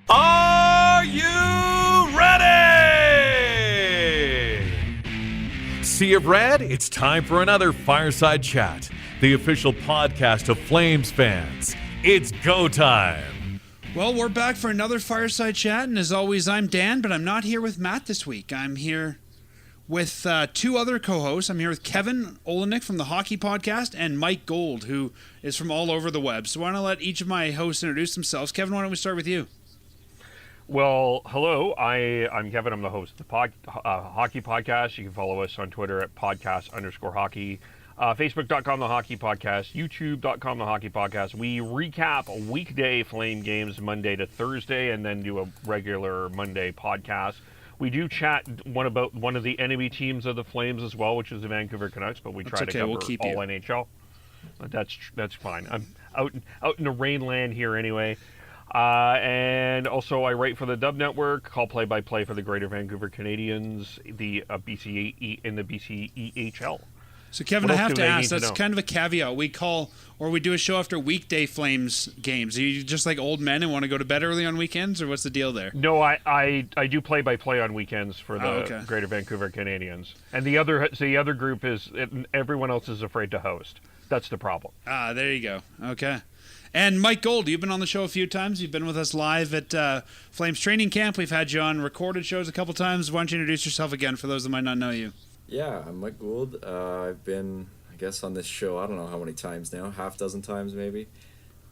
Are you ready? Sea of Red, it's time for another Fireside Chat, the official podcast of Flames fans. It's go time. Well, we're back for another Fireside Chat, and as always, I'm Dan, but I'm not here with Matt this week. I'm here with two other co-hosts. I'm here with Kevin Olenek from the Hockey Podcast and Mike Gold, who is from all over the web. So why don't I let each of my hosts introduce themselves? Kevin, why don't we start with you? Well, hello. I'm Kevin. I'm the host of the Hockey Podcast. You can follow us on Twitter at podcast_hockey, Facebook.com, The Hockey Podcast, YouTube.com, The Hockey Podcast. We recap weekday Flame games Monday to Thursday and then do a regular Monday podcast. We do chat about one of the enemy teams of the Flames as well, which is the Vancouver Canucks, but we try to cover all NHL. That's fine. I'm out in the rainland here anyway. And also I write for the Dub Network, call play-by-play for the Greater Vancouver Canadians, the BCE and the BCEHL. So, Kevin, I have to ask, that's kind of a caveat. We do a show after weekday Flames games. Are you just like old men and want to go to bed early on weekends, or what's the deal there? No, I do play-by-play on weekends for the Greater Vancouver Canadians. And the other group is, everyone else is afraid to host. That's the problem. There you go. Okay. And Mike Gold, you've been on the show a few times. You've been with us live at Flames Training Camp. We've had you on recorded shows a couple times. Why don't you introduce yourself again for those that might not know you? Yeah, I'm Mike Gould. I've been, I guess, on this show, I don't know how many times now, half dozen times maybe.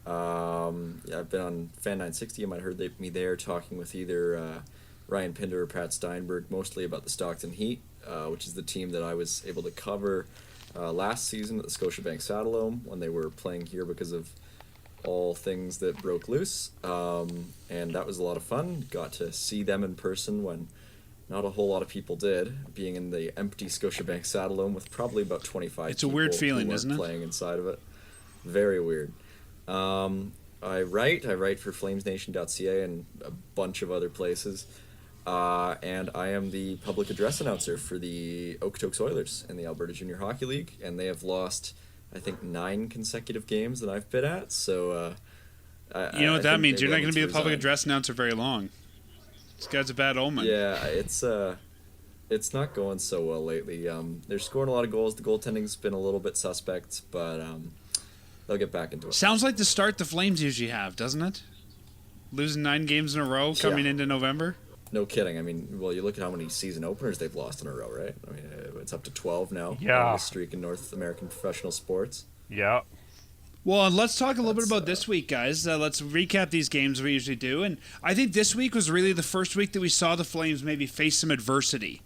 I've been on Fan 960. You might have heard me there talking with either Ryan Pinder or Pat Steinberg, mostly about the Stockton Heat, which is the team that I was able to cover last season at the Scotiabank Saddledome when they were playing here because of all things that broke loose, and that was a lot of fun. Got to see them in person when not a whole lot of people did, being in the empty Scotiabank Saddledome with probably about 25 It's a weird feeling, isn't it? Playing inside of it. Very weird. I write for flamesnation.ca and a bunch of other places, and I am the public address announcer for the Okotoks Oilers in the Alberta Junior Hockey League, and they have lost, I think, 9 consecutive games that I've been at, so you know what that means? You're not going to be the public address announcer very long. This guy's a bad omen. Yeah, it's not going so well lately. They're scoring a lot of goals. The goaltending's been a little bit suspect, but they'll get back into it. Sounds like the start the Flames usually have, doesn't it? Losing 9 games in a row coming into November. No kidding. I mean, well, you look at how many season openers they've lost in a row, right? I mean, it's up to 12 now. Yeah. Longest streak in North American professional sports. Yeah. Well, let's talk a little bit about this week, guys. Let's recap these games we usually do. And I think this week was really the first week that we saw the Flames maybe face some adversity.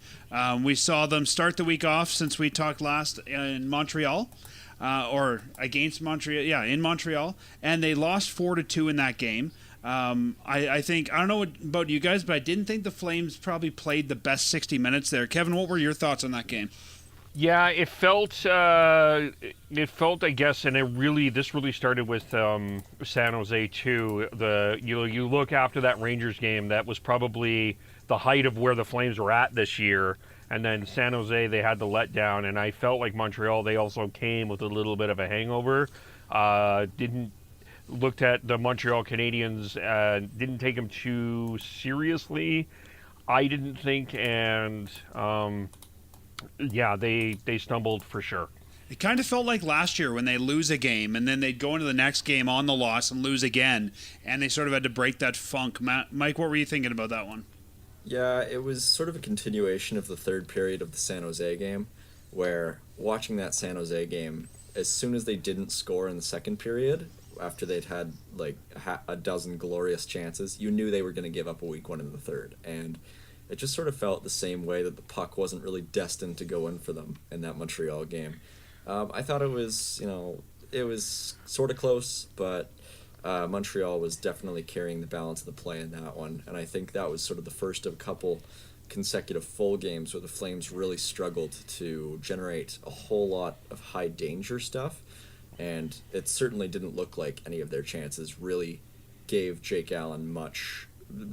We saw them start the week off since we talked last in Montreal. Or against Montreal. Yeah, in Montreal. And they lost 4-2 in that game. I think, I don't know about you guys, but I didn't think the Flames probably played the best 60 minutes there. Kevin, what were your thoughts on that game? Yeah, it felt, I guess, and this really started with San Jose too. You look after that Rangers game, that was probably the height of where the Flames were at this year. And then San Jose, they had the letdown, and I felt like Montreal, they also came with a little bit of a hangover. Looked at the Montreal Canadiens, didn't take them too seriously, I didn't think, and they stumbled for sure. It kind of felt like last year when they lose a game and then they'd go into the next game on the loss and lose again, and they sort of had to break that funk. Mike, what were you thinking about that one? Yeah, it was sort of a continuation of the third period of the San Jose game, where watching that San Jose game, as soon as they didn't score in the second period, after they'd had like a dozen glorious chances, you knew they were going to give up a weak one in the third. And it just sort of felt the same way that the puck wasn't really destined to go in for them in that Montreal game. I thought it was sort of close, but Montreal was definitely carrying the balance of the play in that one. And I think that was sort of the first of a couple consecutive full games where the Flames really struggled to generate a whole lot of high danger stuff. And it certainly didn't look like any of their chances really gave Jake Allen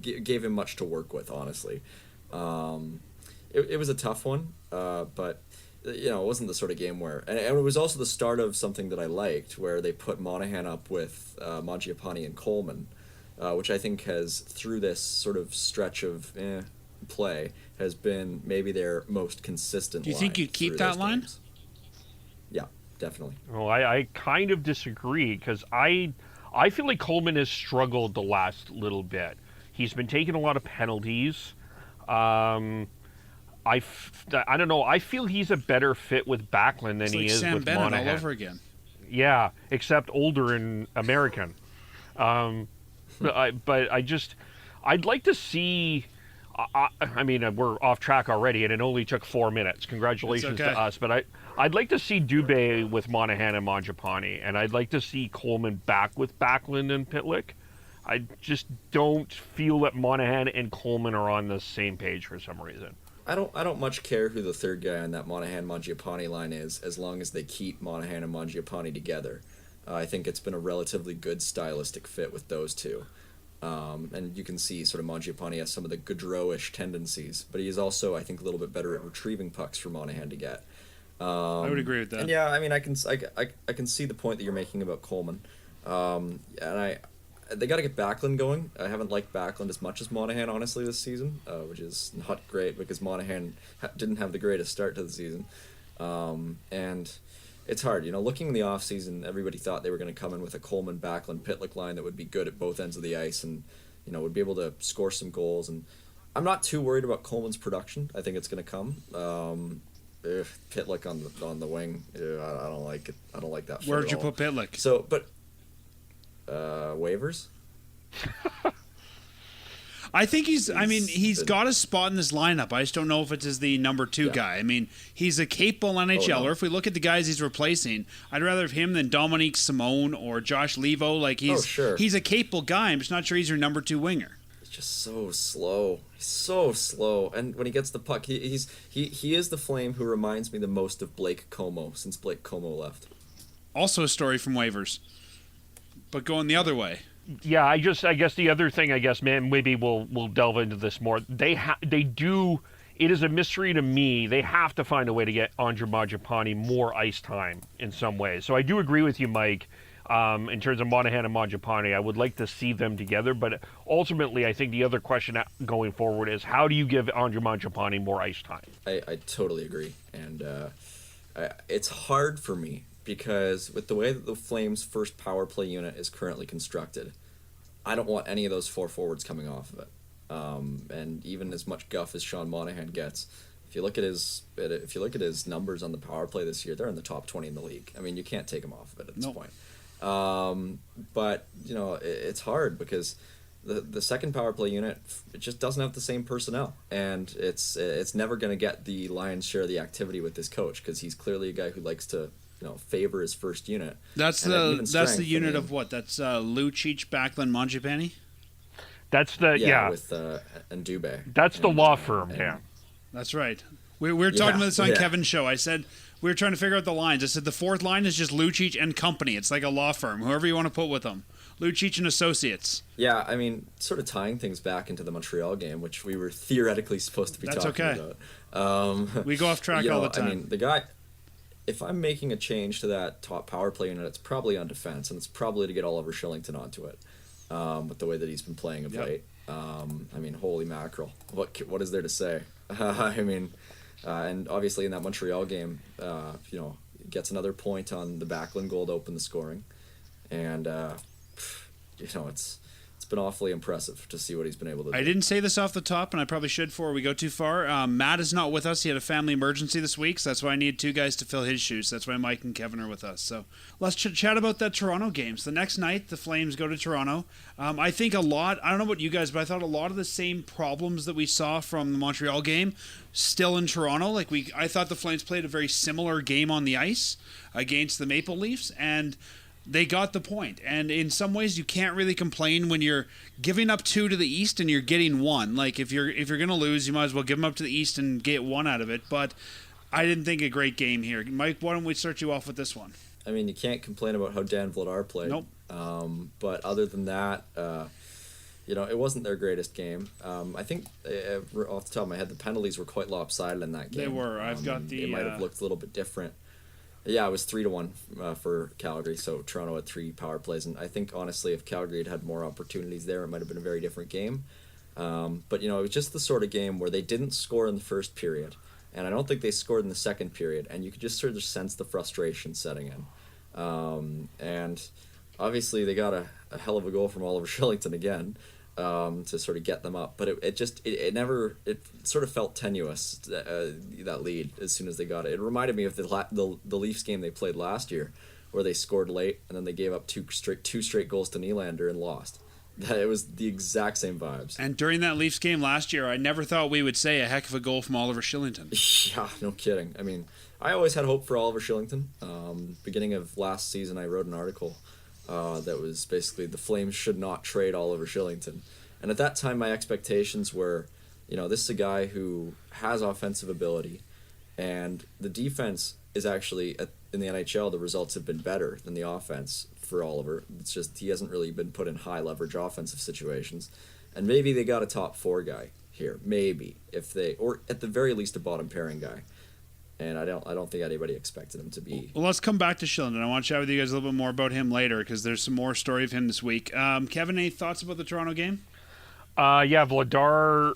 gave him much to work with, honestly. It was a tough one, but it wasn't the sort of game where, and it was also the start of something that I liked, where they put Monahan up with Mangiapane and Coleman, which I think has, through this sort of stretch of play, has been maybe their most consistent line. Do you think you'd keep that line? Games. Yeah, definitely. Well, I kind of disagree because I feel like Coleman has struggled the last little bit. He's been taking a lot of penalties. I don't know. I feel he's a better fit with Backlund than he is Sam with Bennett Monahan. all over again. Yeah, except older and American. I'd like to see. I mean, we're off track already, and it only took 4 minutes. Congratulations to us. But I'd like to see Dubé with Monahan and Mangiapane, and I'd like to see Coleman back with Backlund and Pitlick. I just don't feel that Monahan and Coleman are on the same page for some reason. I don't much care who the third guy on that Monahan-Mangiapane line is, as long as they keep Monahan and Mangiapane together. I think it's been a relatively good stylistic fit with those two. And you can see sort of Mangiapane has some of the Gaudreau-ish tendencies, but he is also, I think, a little bit better at retrieving pucks for Monahan to get. I would agree with that. And yeah, I mean, I can see the point that you're making about Coleman. They got to get Backlund going. I haven't liked Backlund as much as Monahan, honestly, this season, which is not great because Monahan didn't have the greatest start to the season. And it's hard. Looking in the offseason, everybody thought they were going to come in with a Coleman-Backlund-Pitlick line that would be good at both ends of the ice and, would be able to score some goals. And I'm not too worried about Coleman's production. I think it's going to come. Pitlick on the wing, I don't like it. I don't like that. Where'd you put Pitlick? So, but waivers. I think he's got a spot in this lineup. I just don't know if it's as the number 2 guy. I mean, he's a capable NHLer. No. If we look at the guys he's replacing, I'd rather have him than Dominique Simone or Josh Levo. Like he's a capable guy. I'm just not sure he's your number 2 winger. He's just so slow. He's so slow. And when he gets the puck, he is the Flame who reminds me the most of Blake Como since Blake Como left. Also a story from waivers, but going the other way. Yeah, I guess the other thing, man, maybe we'll delve into this more. They do. It is a mystery to me. They have to find a way to get Andre Mangiapane more ice time in some ways. So I do agree with you, Mike. In terms of Monahan and Mangiapane, I would like to see them together. But ultimately, I think the other question going forward is how do you give Andre Mangiapane more ice time? I totally agree, and it's hard for me. Because with the way that the Flames' first power play unit is currently constructed, I don't want any of those 4 forwards coming off of it. And even as much guff as Sean Monahan gets, if you look at his numbers on the power play this year, they're in the top 20 in the league. I mean, you can't take him off of it at this point. But it's hard because the second power play unit, it just doesn't have the same personnel, and it's never going to get the lion's share of the activity with this coach because he's clearly a guy who likes to favor his first unit. That's the unit of what? That's Lucic, Backlund, Mangiapane? That's the with and Dubé. That's the law firm, yeah. That's right. We were talking about this on Kevin's show. I said we were trying to figure out the lines. I said the 4th line is just Lucic and company. It's like a law firm, whoever you want to put with them. Lucic and Associates. Yeah, I mean, sort of tying things back into the Montreal game, which we were theoretically supposed to be talking about. We go off track all the time. I mean, the guy... If I'm making a change to that top power play unit, it's probably on defense, and it's probably to get Oliver Shillington onto it, with the way that he's been playing of late. I mean, holy mackerel! What is there to say? I mean, and obviously in that Montreal game, gets another point on the Backlund goal to open the scoring, and it's been awfully impressive to see what he's been able to do. I didn't say this off the top, and I probably should before we go too far. Matt is not with us. He had a family emergency this week, so that's why I need 2 guys to fill his shoes. That's why Mike and Kevin are with us. So let's chat about that Toronto game. So the next night, the Flames go to Toronto. I think I don't know about you guys, but I thought a lot of the same problems that we saw from the Montreal game still in Toronto. I thought the Flames played a very similar game on the ice against the Maple Leafs, and they got the point. And in some ways, you can't really complain when you're giving up 2 to the East and you're getting 1. Like, if you're going to lose, you might as well give them up to the East and get 1 out of it. But I didn't think a great game here. Mike, why don't we start you off with this one? I mean, you can't complain about how Dan Vladar played. Nope. But other than that, it wasn't their greatest game. I think, off the top of my head, the penalties were quite lopsided in that game. They were. I've got the... They might have looked a little bit different. Yeah, it was 3-1 for Calgary. So Toronto had 3 power plays, and I think honestly, if Calgary had more opportunities there, it might have been a very different game. But it was just the sort of game where they didn't score in the first period, and I don't think they scored in the second period, and you could just sort of sense the frustration setting in. And obviously, they got a hell of a goal from Oliver Shillington again. To sort of get them up, but it sort of felt tenuous, that lead as soon as they got it. It reminded me of the Leafs game they played last year, where they scored late and then they gave up two straight goals to Nylander and lost. It was the exact same vibes. And during that Leafs game last year, I never thought we would say a heck of a goal from Oliver Shillington. Yeah, no kidding. I mean, I always had hope for Oliver Shillington. Beginning of last season, I wrote an article that was basically the Flames should not trade Oliver Shillington. And at that time, my expectations were, this is a guy who has offensive ability, and the defense is actually, in the NHL, the results have been better than the offense for Oliver. It's just he hasn't really been put in high leverage offensive situations. And maybe they got a top 4 guy here, maybe, or at the very least a bottom pairing guy. And I don't think anybody expected him to be. Well, let's come back to Shillington. I want to chat with you guys a little bit more about him later because there's some more story of him this week. Kevin, any thoughts about the Toronto game? Yeah, Vladar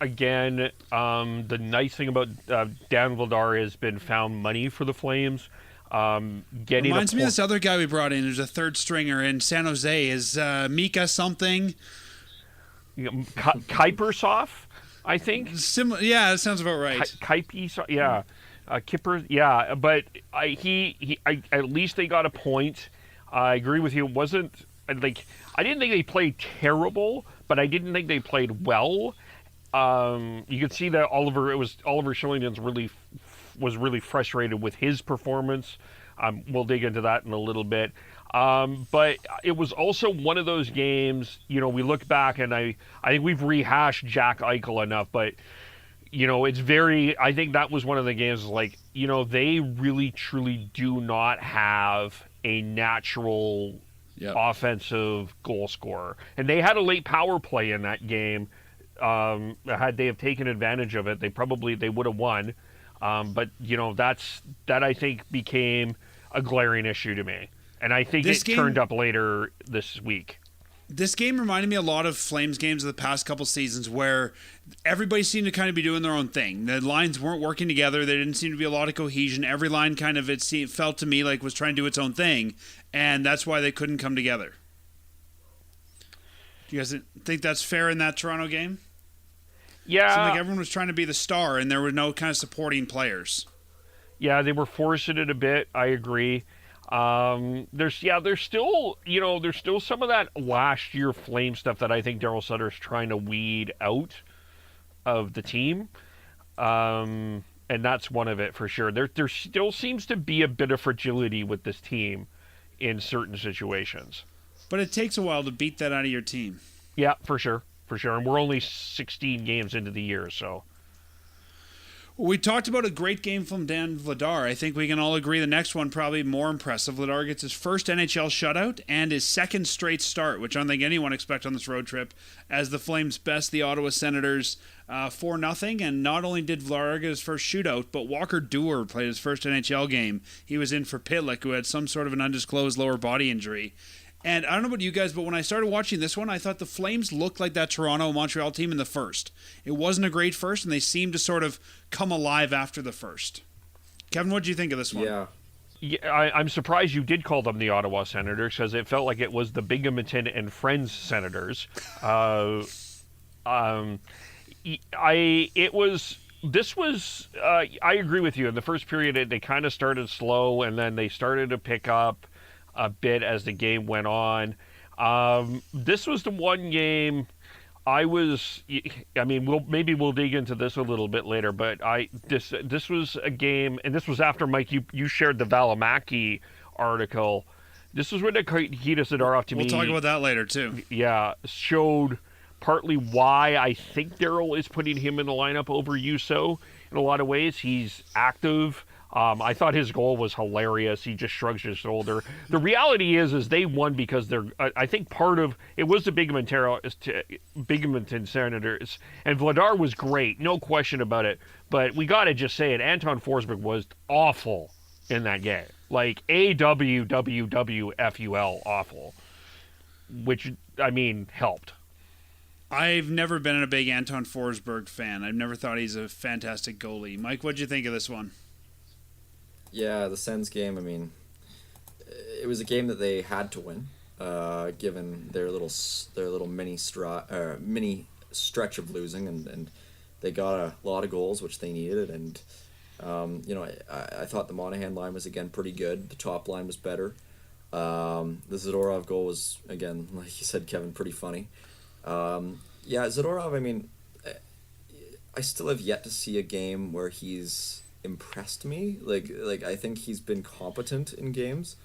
again. The nice thing about Dan Vladar has been found money for the Flames. Reminds me of this other guy we brought in who's a third stringer in San Jose. Is Mika something? Kaipersov, I think. Yeah, that sounds about right. Kaipe, yeah. Kipper, yeah. But he at least they got a point. I agree with you. It wasn't like I didn't think they played terrible, but I didn't think they played well. You could see that Oliver Shillington's was really frustrated with his performance. We'll dig into that in a little bit. But it was also one of those games, we look back and I think we've rehashed Jack Eichel enough, but I think that was one of the games they really truly do not have a natural offensive goal scorer. And they had a late power play in that game. Had they have taken advantage of it, they would have won. But that I think became a glaring issue to me. And I think it turned up later this week. This game reminded me a lot of Flames games of the past couple seasons where everybody seemed to kind of be doing their own thing. The lines weren't working together. There didn't seem to be a lot of cohesion. Every line kind of, felt to me like was trying to do its own thing. And that's why they couldn't come together. Do you guys think that's fair in that Toronto game? Yeah. It seemed like everyone was trying to be the star and there were no kind of supporting players. Yeah, they were forcing it a bit. I agree. There's still some of that last year Flame stuff that I think Darryl Sutter's trying to weed out of the team. And that's one of it for sure. There still seems to be a bit of fragility with this team in certain situations. But it takes a while to beat that out of your team. Yeah, for sure. And we're only 16 games into the year, so. We talked about a great game from Dan Vladar. I think we can all agree the next one probably more impressive. Vladar gets his first NHL shutout and his second straight start, which I don't think anyone expected on this road trip, as the Flames best the Ottawa Senators 4-0. And not only did Vladar get his first shootout, but Walker Duehr played his first NHL game. He was in for Pitlick, who had some sort of an undisclosed lower body injury. And I don't know about you guys, but when I started watching this one, I thought the Flames looked like that Toronto-Montreal team in the first. It wasn't a great first, and they seemed to sort of come alive after the first. Kevin, what did you think of this one? Yeah, I'm surprised you did call them the Ottawa Senators because it felt like it was the Binghamton and Friends Senators. I agree with you. In the first period, they kind of started slow, and then they started to pick up a bit as the game went on. This was the one game we'll dig into this a little bit later, but this was a game, and this was after, Mike, you shared the Valimaki article. This was when Nikita Zadorov to me. We'll talk about that later too. Yeah, showed partly why I think Darryl is putting him in the lineup over Yuso in a lot of ways. He's active. I thought his goal was hilarious. He just shrugs his shoulder. The reality is they won because I think part of it was the Binghamton Senators, and Vladar was great, no question about it. But we got to just say it. Anton Forsberg was awful in that game. Like AWWWFUL awful, which I mean helped. I've never been a big Anton Forsberg fan. I've never thought he's a fantastic goalie. Mike, what'd you think of this one? Yeah, the Sens game, I mean, it was a game that they had to win, given their little mini stretch of losing, and they got a lot of goals, which they needed, and I thought the Monahan line was, again, pretty good. The top line was better. The Zadorov goal was, again, like you said, Kevin, pretty funny. Zadorov, I mean, I still have yet to see a game where he's impressed me. Like I think he's been competent in games.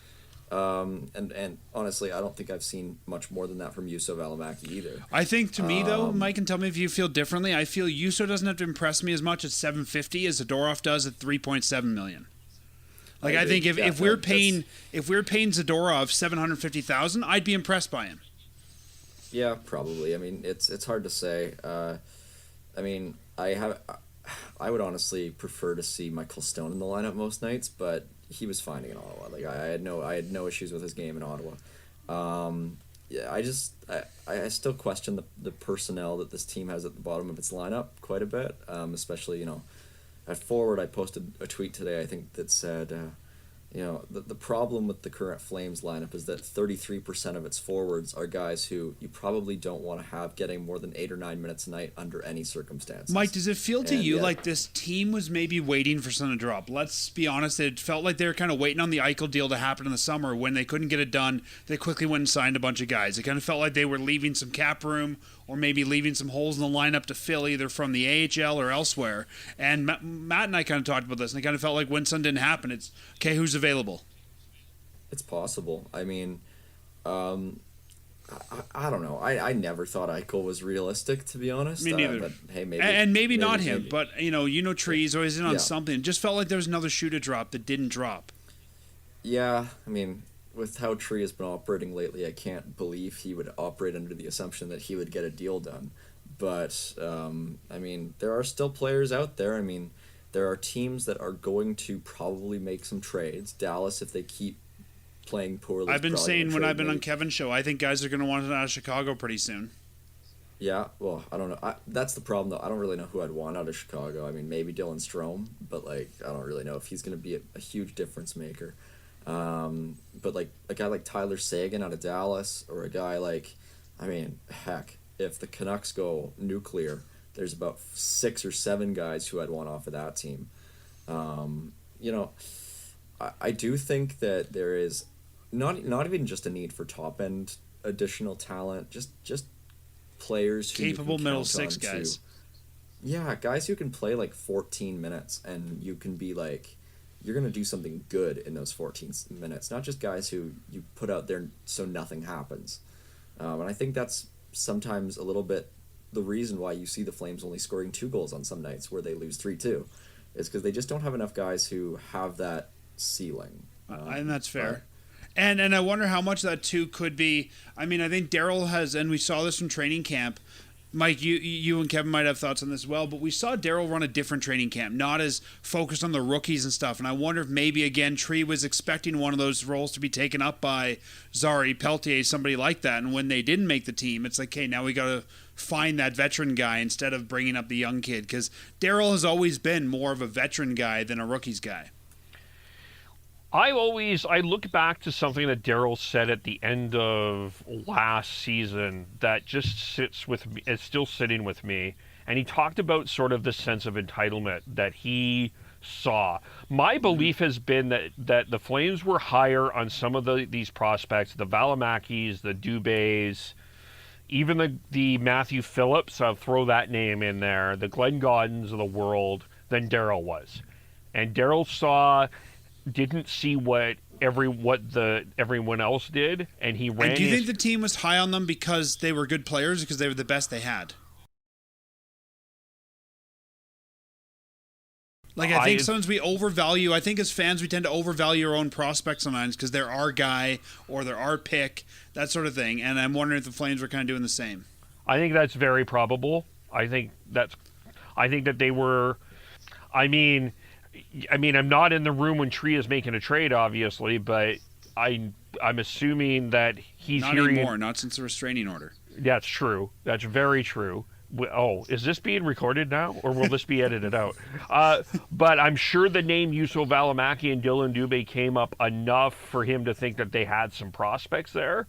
And honestly, I don't think I've seen much more than that from Juuso Välimäki either. I think, to me, though, Mike, and tell me if you feel differently, I feel Juuso doesn't have to impress me as much at $750 as Zadorov does at $3.7 million. Like, I think if we're paying Zadorov $750,000, I'd be impressed by him. Yeah, probably. I mean, it's hard to say. I mean, I would honestly prefer to see Michael Stone in the lineup most nights, but he was finding in Ottawa. Like I had no issues with his game in Ottawa. I still question the personnel that this team has at the bottom of its lineup quite a bit. Especially at forward, I posted a tweet today, I think, that said, the problem with the current Flames lineup is that 33% of its forwards are guys who you probably don't want to have getting more than 8 or 9 minutes a night under any circumstances. Mike, does it feel to you like this team was maybe waiting for something to drop? Let's be honest, it felt like they were kind of waiting on the Eichel deal to happen in the summer. When they couldn't get it done, they quickly went and signed a bunch of guys. It kind of felt like they were leaving some cap room or maybe leaving some holes in the lineup to fill either from the AHL or elsewhere. And Matt and I kind of talked about this, and it kind of felt like when something didn't happen, it's, okay, who's available? It's possible. I mean, I don't know. I never thought Eichel was realistic, to be honest. Me neither. But hey, maybe. And maybe not him, maybe. But, Tree's always in on Yeah. something. It just felt like there was another shoe to drop that didn't drop. Yeah, I mean, with how Tree has been operating lately, I can't believe he would operate under the assumption that he would get a deal done. But, I mean, there are still players out there. I mean, there are teams that are going to probably make some trades. Dallas, if they keep playing poorly. I've been saying when I've been on Kevin's show, I think guys are going to want it out of Chicago pretty soon. Yeah, well, I don't know. That's the problem, though. I don't really know who I'd want out of Chicago. I mean, maybe Dylan Strome, but, I don't really know if he's going to be a huge difference maker. But, a guy like Tyler Seguin out of Dallas, or a guy heck, if the Canucks go nuclear, there's about 6 or 7 guys who I'd want off of that team. I do think that there is not even just a need for top end additional talent, just players who capable middle six guys. Guys who can play 14 minutes and you can be you're going to do something good in those 14 minutes, not just guys who you put out there so nothing happens. And I think that's sometimes a little bit the reason why you see the Flames only scoring 2 goals on some nights where they lose 3-2. Is because they just don't have enough guys who have that ceiling. And that's fair. And I wonder how much that too could be. I mean, I think Daryl has, and we saw this from training camp. Mike, you and Kevin might have thoughts on this as well, but we saw Daryl run a different training camp, not as focused on the rookies and stuff. And I wonder if maybe, again, Tree was expecting one of those roles to be taken up by Zari, Peltier, somebody like that. And when they didn't make the team, it's like, hey, now we got to find that veteran guy instead of bringing up the young kid. Because Daryl has always been more of a veteran guy than a rookies guy. I look back to something that Daryl said at the end of last season that just sits with me, is still sitting with me. And he talked about sort of the sense of entitlement that he saw. My belief has been that the Flames were higher on some of these prospects, the Välimäkis, the Dubés, even the Matthew Phillips, I'll throw that name in there, the Glenn Gaudens of the world, than Daryl was. And Daryl didn't see what everyone else did, and he ran. And do you think the team was high on them because they were good players, because they were the best they had? I think sometimes we overvalue. I think as fans we tend to overvalue our own prospects sometimes because they're our guy or they're our pick, that sort of thing. And I'm wondering if the Flames were kind of doing the same. I think that's very probable. I think that they were. I mean, I mean, I'm not in the room when Tree is making a trade, obviously, but I'm assuming that he's not hearing. anymore, not since the restraining order. That's true. That's very true. Oh, is this being recorded now, or will this be edited out? But I'm sure the name Yusuf Valimaki and Dylan Dubé came up enough for him to think that they had some prospects there.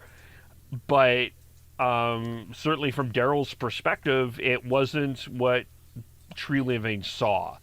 But certainly from Daryl's perspective, it wasn't what Tree Living saw.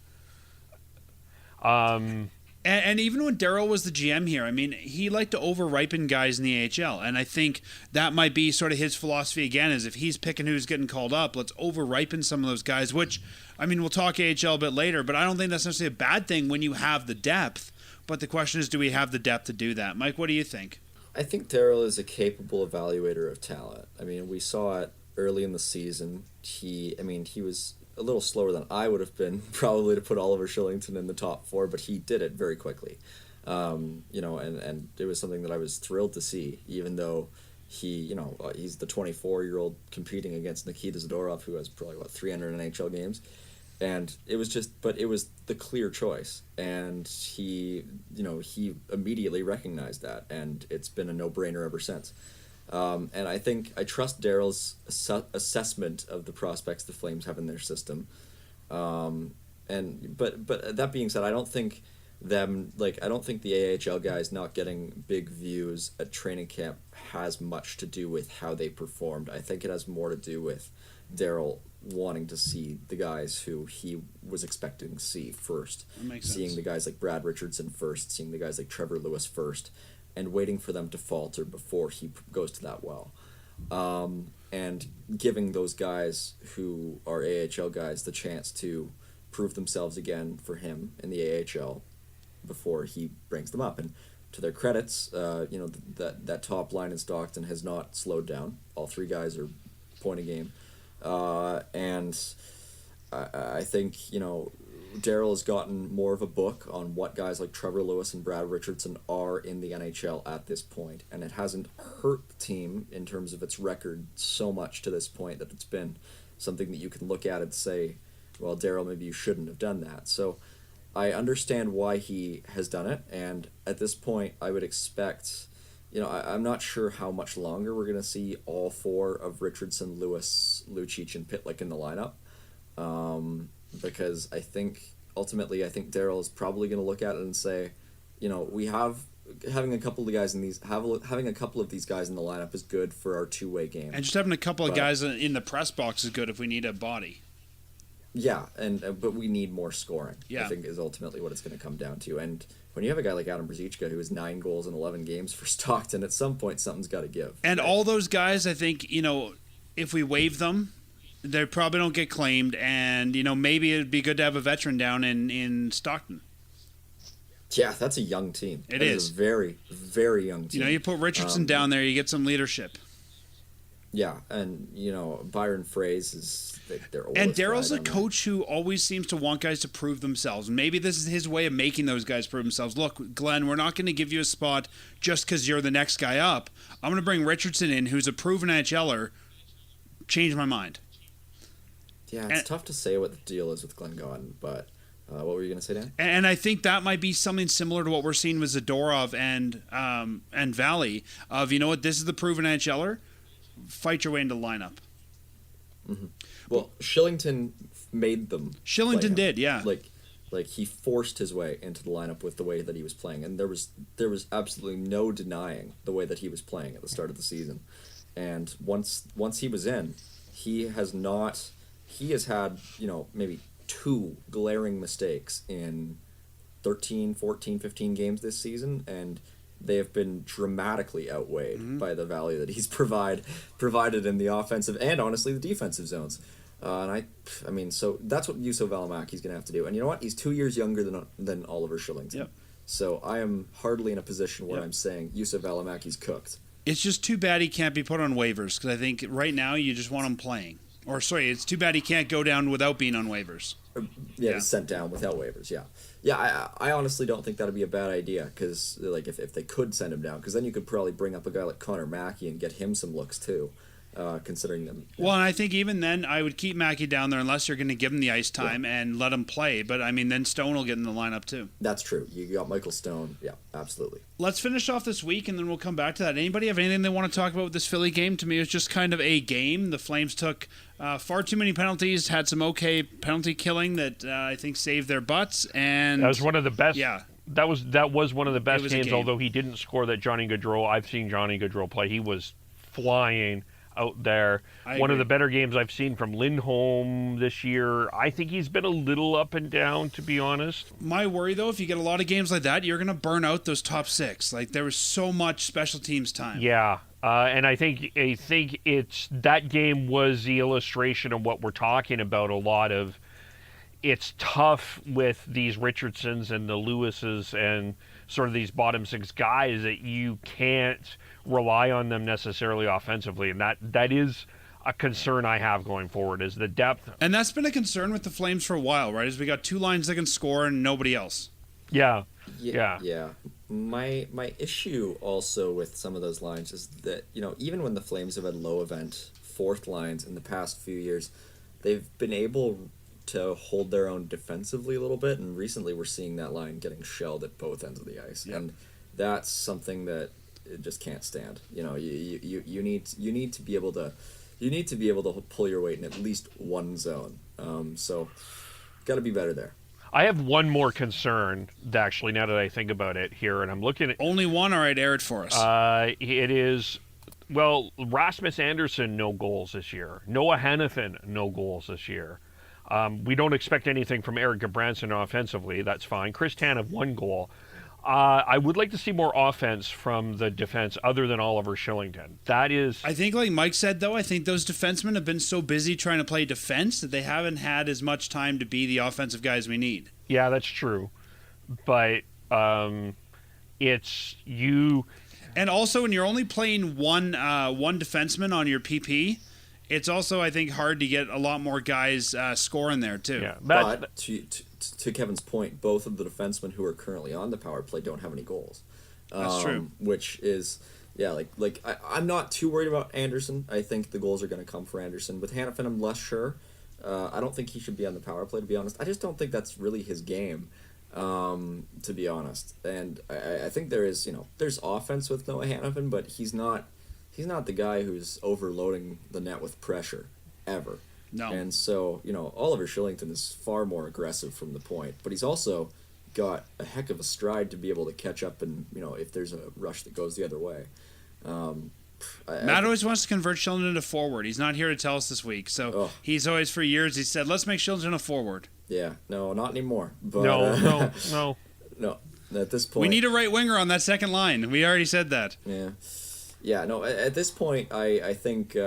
And even when Daryl was the GM here, I mean, he liked to over-ripen guys in the AHL. And I think that might be sort of his philosophy again, is if he's picking who's getting called up, let's over-ripen some of those guys, which, I mean, we'll talk AHL a bit later, but I don't think that's necessarily a bad thing when you have the depth. But the question is, do we have the depth to do that? Mike, what do you think? I think Daryl is a capable evaluator of talent. I mean, we saw it early in the season. He was a little slower than I would have been probably to put Oliver Shillington in the top 4, but he did it very quickly. And it was something that I was thrilled to see, even though he's the 24-year-old competing against Nikita Zadorov, who has probably 300 NHL games. And it was the clear choice. And he immediately recognized that, and it's been a no-brainer ever since. And I think I trust Daryl's assessment of the prospects the Flames have in their system. But that being said, I don't think the AHL guys not getting big views at training camp has much to do with how they performed. I think it has more to do with Daryl wanting to see the guys who he was expecting to see first. That makes sense. Seeing the guys like Brad Richardson first, seeing the guys like Trevor Lewis first, and waiting for them to falter before he goes to that well. And giving those guys who are AHL guys the chance to prove themselves again for him in the AHL before he brings them up. And to their credits, that top line in Stockton has not slowed down. All 3 guys are point a game. And I think, Daryl has gotten more of a book on what guys like Trevor Lewis and Brad Richardson are in the NHL at this point, and it hasn't hurt the team in terms of its record so much to this point that it's been something that you can look at and say, well, Daryl, maybe you shouldn't have done that. So I understand why he has done it, and at this point I would expect, I'm not sure how much longer we're going to see all 4 of Richardson, Lewis, Lucic, and Pitlick in the lineup. Because I think Daryl is probably going to look at it and say, having a couple of guys having a couple of these guys in the lineup is good for our two-way game. And just having a couple of guys in the press box is good if we need a body. Yeah, but we need more scoring. Yeah. I think is ultimately what it's going to come down to. And when you have a guy like Adam Brzezica who has 9 goals in 11 games for Stockton, at some point something's got to give. And all those guys, I think, if we waive them, they probably don't get claimed, and maybe it'd be good to have a veteran down in Stockton. Yeah, that's a young team. It is. is A very, very young team. You put Richardson down there, you get some leadership. Yeah, and Byron Fraze is their oldest. And Daryl's guy a coach who always seems to want guys to prove themselves. Maybe this is his way of making those guys prove themselves. Look, Glenn, we're not going to give you a spot just because you're the next guy up. I'm going to bring Richardson in, who's a proven NHLer. Change my mind. Yeah, it's tough to say what the deal is with Glenn Gawden, but what were you going to say, Dan? And I think that might be something similar to what we're seeing with Zadorov and Valley. Of this is the proven NHLer. Fight your way into the lineup. Mm-hmm. Well, Shillington made them. Shillington did, yeah. Like he forced his way into the lineup with the way that he was playing, and there was absolutely no denying the way that he was playing at the start of the season. And once he was in, he has had maybe 2 glaring mistakes in 13, 14, 15 games this season, and they have been dramatically outweighed by the value that he's provided in the offensive and honestly the defensive zones. And I mean, so that's what Yusuf Valimaki's going to have to do. And you know what? He's 2 years younger than Oliver Shillington. Yep. So I am hardly in a position where I'm saying Yusuf Valimaki's cooked. It's just too bad he can't be put on waivers, because I think right now you just want him playing. Or, sorry, it's too bad he can't go down without being on waivers. Yeah, he's sent down without waivers, yeah. Yeah, I honestly don't think that would be a bad idea, because if they could send him down, because then you could probably bring up a guy like Connor Mackey and get him some looks too. considering them. Well, and I think even then, I would keep Mackey down there unless you're going to give him the ice time and let him play. But, I mean, then Stone will get in the lineup, too. That's true. You got Michael Stone. Yeah, absolutely. Let's finish off this week, and then we'll come back to that. Anybody have anything they want to talk about with this Philly game? To me, it was just kind of a game. The Flames took far too many penalties, had some okay penalty killing that I think saved their butts. And that was one of the best. Yeah. That was one of the best games, game. although he didn't score that Johnny Gaudreau. I've seen Johnny Gaudreau play. He was flying out there. One of the better games I've seen from Lindholm this year. I think he's been a little up and down, to be honest. My worry, though, if you get a lot of games like that, you're going to burn out those top six. Like, there was so much special teams time. Yeah, and I think it's that game was the illustration of what we're talking about. A lot of it's tough with these Richardsons and the Lewises and sort of these bottom six guys that you can't rely on them necessarily offensively, and that is a concern I have going forward, is the depth. And that's been a concern with the Flames for a while, right? Is we got two lines that can score and nobody else. Yeah. My issue also with some of those lines is that, even when the Flames have had low event fourth lines in the past few years, they've been able to hold their own defensively a little bit, and recently we're seeing that line getting shelled at both ends of the ice. Yep. And that's something that it just can't stand. You need to be able to pull your weight in at least one zone. So got to be better there. I have one more concern, actually, now that I think about it here, and I'm looking at... Only one? All right, air it for us. It is, Rasmus Andersson, no goals this year. Noah Hannafin, no goals this year. We don't expect anything from Eric Gudbranson offensively. That's fine. Chris Tanev, 1 goal. I would like to see more offense from the defense other than Oliver Shillington. That is... I think, like Mike said, though, I think those defensemen have been so busy trying to play defense that they haven't had as much time to be the offensive guys we need. Yeah, that's true. But it's you... And also, when you're only playing one defenseman on your PP, it's also, I think, hard to get a lot more guys scoring there, too. Yeah, but to Kevin's point, both of the defensemen who are currently on the power play don't have any goals. That's true. Which is, I'm not too worried about Anderson. I think the goals are going to come for Anderson. With Hannafin, I'm less sure. I don't think he should be on the power play, to be honest. I just don't think that's really his game, to be honest. And I think there's offense with Noah Hannafin, but he's not the guy who's overloading the net with pressure, ever. No. And so, Oliver Shillington is far more aggressive from the point, but he's also got a heck of a stride to be able to catch up and, if there's a rush that goes the other way. Matt always wants to convert Shillington to forward. He's not here to tell us this week. So he's always, for years, he said, let's make Shillington a forward. Yeah, no, not anymore. But, No. No, at this point... We need a right winger on that second line. We already said that. Yeah, no, at this point, I think...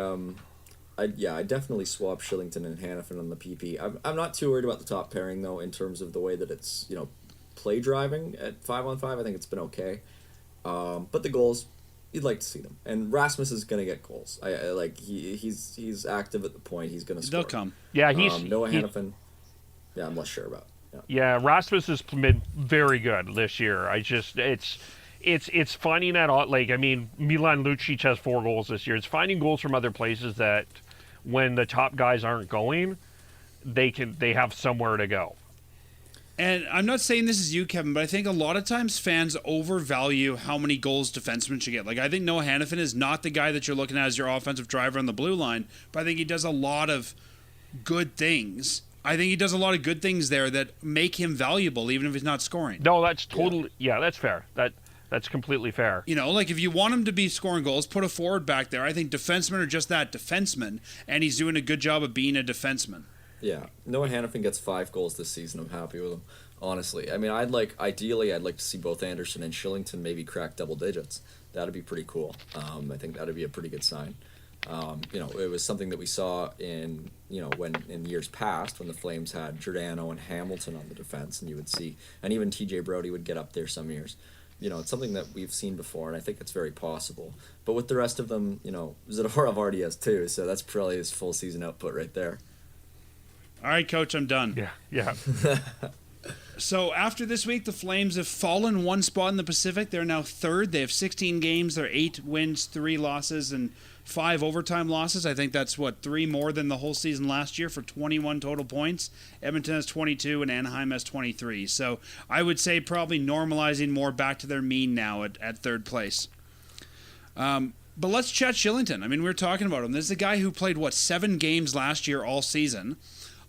I definitely swap Shillington and Hannafin on the PP. I'm not too worried about the top pairing, though, in terms of the way that it's, play driving at 5-on-5. I think it's been okay. But the goals, you'd like to see them. And Rasmus is going to get goals. He's active at the point. He's going to score. They'll come. Yeah, Noah Hannafin, I'm less sure about. Yeah, Rasmus has been very good this year. It's finding that, Milan Lucic has 4 goals this year. It's finding goals from other places that when the top guys aren't going, they have somewhere to go. And I'm not saying this is you, Kevin, but I think a lot of times fans overvalue how many goals defensemen should get. Like, I think Noah Hannafin is not the guy that you're looking at as your offensive driver on the blue line, but I think he does a lot of good things. I think he does a lot of good things there that make him valuable, even if he's not scoring. No, that's totally... Yeah, that's fair. That's completely fair. If you want him to be scoring goals, put a forward back there. I think defensemen are just that, defensemen, and he's doing a good job of being a defenseman. Yeah, Noah Hannafin gets 5 goals this season. I'm happy with him, honestly. I mean, ideally, I'd like to see both Anderson and Shillington maybe crack double digits. That'd be pretty cool. I think that'd be a pretty good sign. It was something that we saw in years past when the Flames had Giordano and Hamilton on the defense, and you would see, and even TJ Brody would get up there some years. It's something that we've seen before, and I think it's very possible. But with the rest of them, Zadorov already has 2, so that's probably his full season output right there. All right, Coach, I'm done. Yeah. So after this week, the Flames have fallen one spot in the Pacific. They're now third. They have 16 games. They're 8 wins, 3 losses, and 5 overtime losses. I think that's, 3 more than the whole season last year for 21 total points. Edmonton has 22 and Anaheim has 23. So I would say probably normalizing more back to their mean now at third place. But let's chat Shillington. I mean, we were talking about him. This is a guy who played, 7 games last year all season.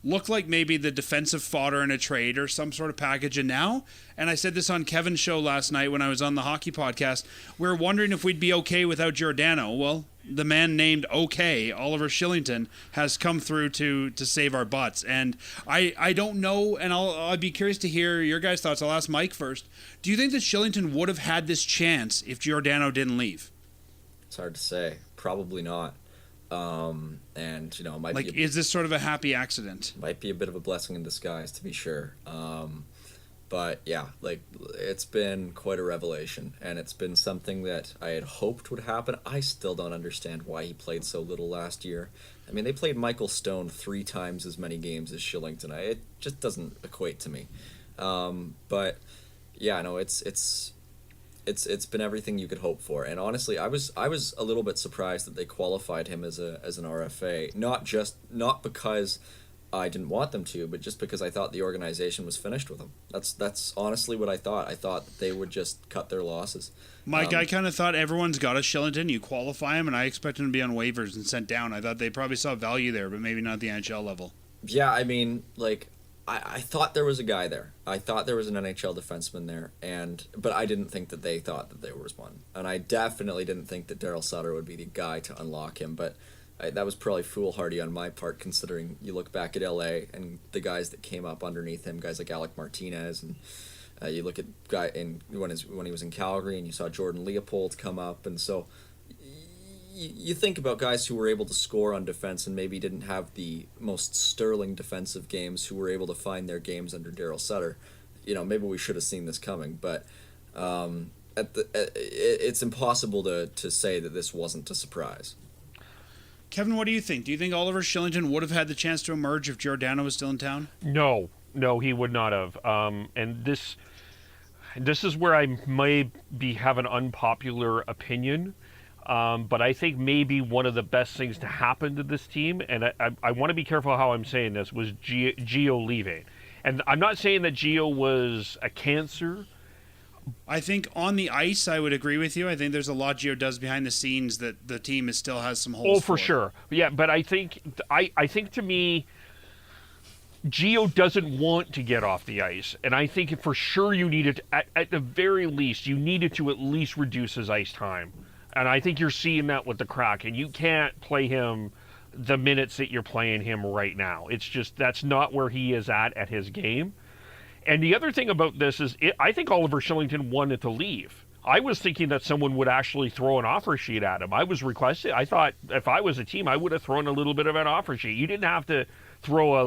Looked like maybe the defensive fodder in a trade or some sort of package. And now, and I said this on Kevin's show last night when I was on the hockey podcast, we were wondering if we'd be okay without Giordano. Well, the man named OK, Oliver Shillington, has come through to save our butts. And I don't know, and I'd be curious to hear your guys' thoughts. I'll ask Mike first. Do you think that Shillington would have had this chance if Giordano didn't leave? It's hard to say. Probably not. And it might be is this sort of a happy accident? Might be a bit of a blessing in disguise, to be sure. But yeah, it's been quite a revelation, and it's been something that I had hoped would happen. I still don't understand why he played so little last year. I mean, they played Michael Stone 3 times as many games as Shillington. It just doesn't equate to me. But yeah, no, it's been everything you could hope for. And honestly, I was a little bit surprised that they qualified him as an RFA. Not because I didn't want them to, but just because I thought the organization was finished with him. That's honestly what I thought. I thought that they would just cut their losses. Mike, I kind of thought everyone's got a Shillington. You qualify him, and I expect him to be on waivers and sent down. I thought they probably saw value there, but maybe not at the NHL level. Yeah, I mean, I thought there was a guy there. I thought there was an NHL defenseman there, but I didn't think that they thought that there was one. And I definitely didn't think that Daryl Sutter would be the guy to unlock him, but that was probably foolhardy on my part, considering you look back at LA and the guys that came up underneath him, guys like Alec Martinez, and you look at when he was in Calgary and you saw Jordan Leopold come up, and so you think about guys who were able to score on defense and maybe didn't have the most sterling defensive games, who were able to find their games under Daryl Sutter. Maybe we should have seen this coming, but it's impossible to say that this wasn't a surprise. Kevin, what do you think? Do you think Oliver Shillington would have had the chance to emerge if Giordano was still in town? No, he would not have. And this is where I may have an unpopular opinion. But I think maybe one of the best things to happen to this team, and I want to be careful how I'm saying this, was Gio leaving. And I'm not saying that Gio was a cancer. I think on the ice, I would agree with you. I think there's a lot Gio does behind the scenes that the team still has some holes for. For sure. Yeah, but I think to me, Gio doesn't want to get off the ice. And I think for sure you needed, at the very least, you needed to at least reduce his ice time. And I think you're seeing that with the Kraken. You can't play him the minutes that you're playing him right now. It's just, that's not where he is at his game. And the other thing about this is, I think Oliver Shillington wanted to leave. I was thinking that someone would actually throw an offer sheet at him. I was requested. I thought if I was a team, I would have thrown a little bit of an offer sheet. You didn't have to throw a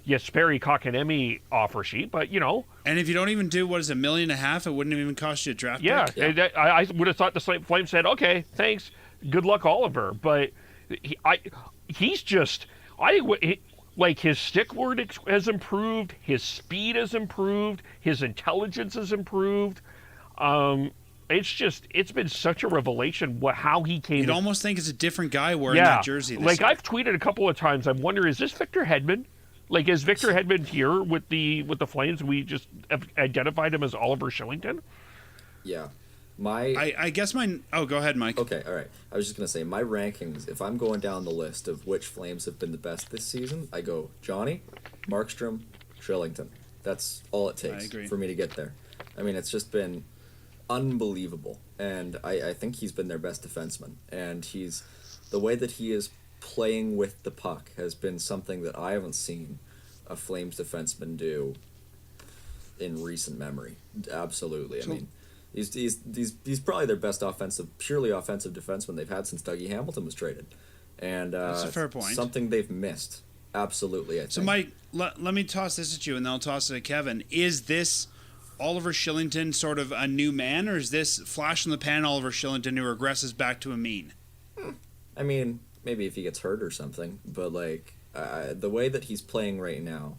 Jesperi Kotkaniemi offer sheet, but And if you don't even do, $1.5 million, it wouldn't even cost you a draft pick. Yeah. I would have thought the Flames said, okay, thanks, good luck, Oliver. But he's just, his stick word has improved, his speed has improved, his intelligence has improved. It's been such a revelation how he came. You'd almost think it's a different guy wearing that jersey. This year. I've tweeted a couple of times. I'm wondering, is this Victor Hedman? Is Victor Hedman here with the Flames? We just have identified him as Oliver Shillington. Yeah, I guess mine. Oh, go ahead, Mike. Okay, all right. I was just gonna say my rankings. If I'm going down the list of which Flames have been the best this season, I go Johnny, Markstrom, Shillington. That's all it takes for me to get there. I mean, it's just been unbelievable, and I think he's been their best defenseman, and the way that he is playing with the puck has been something that I haven't seen a Flames defenseman do in recent memory. Absolutely. I mean, he's probably their best purely offensive defenseman they've had since Dougie Hamilton was traded, and that's a fair point. Something they've missed. Absolutely, I think. So, Mike, let me toss this at you, and then I'll toss it at Kevin. Is this Oliver Shillington sort of a new man, or is this flash in the pan Oliver Shillington who regresses back to a mean? I mean, maybe if he gets hurt or something, but the way that he's playing right now,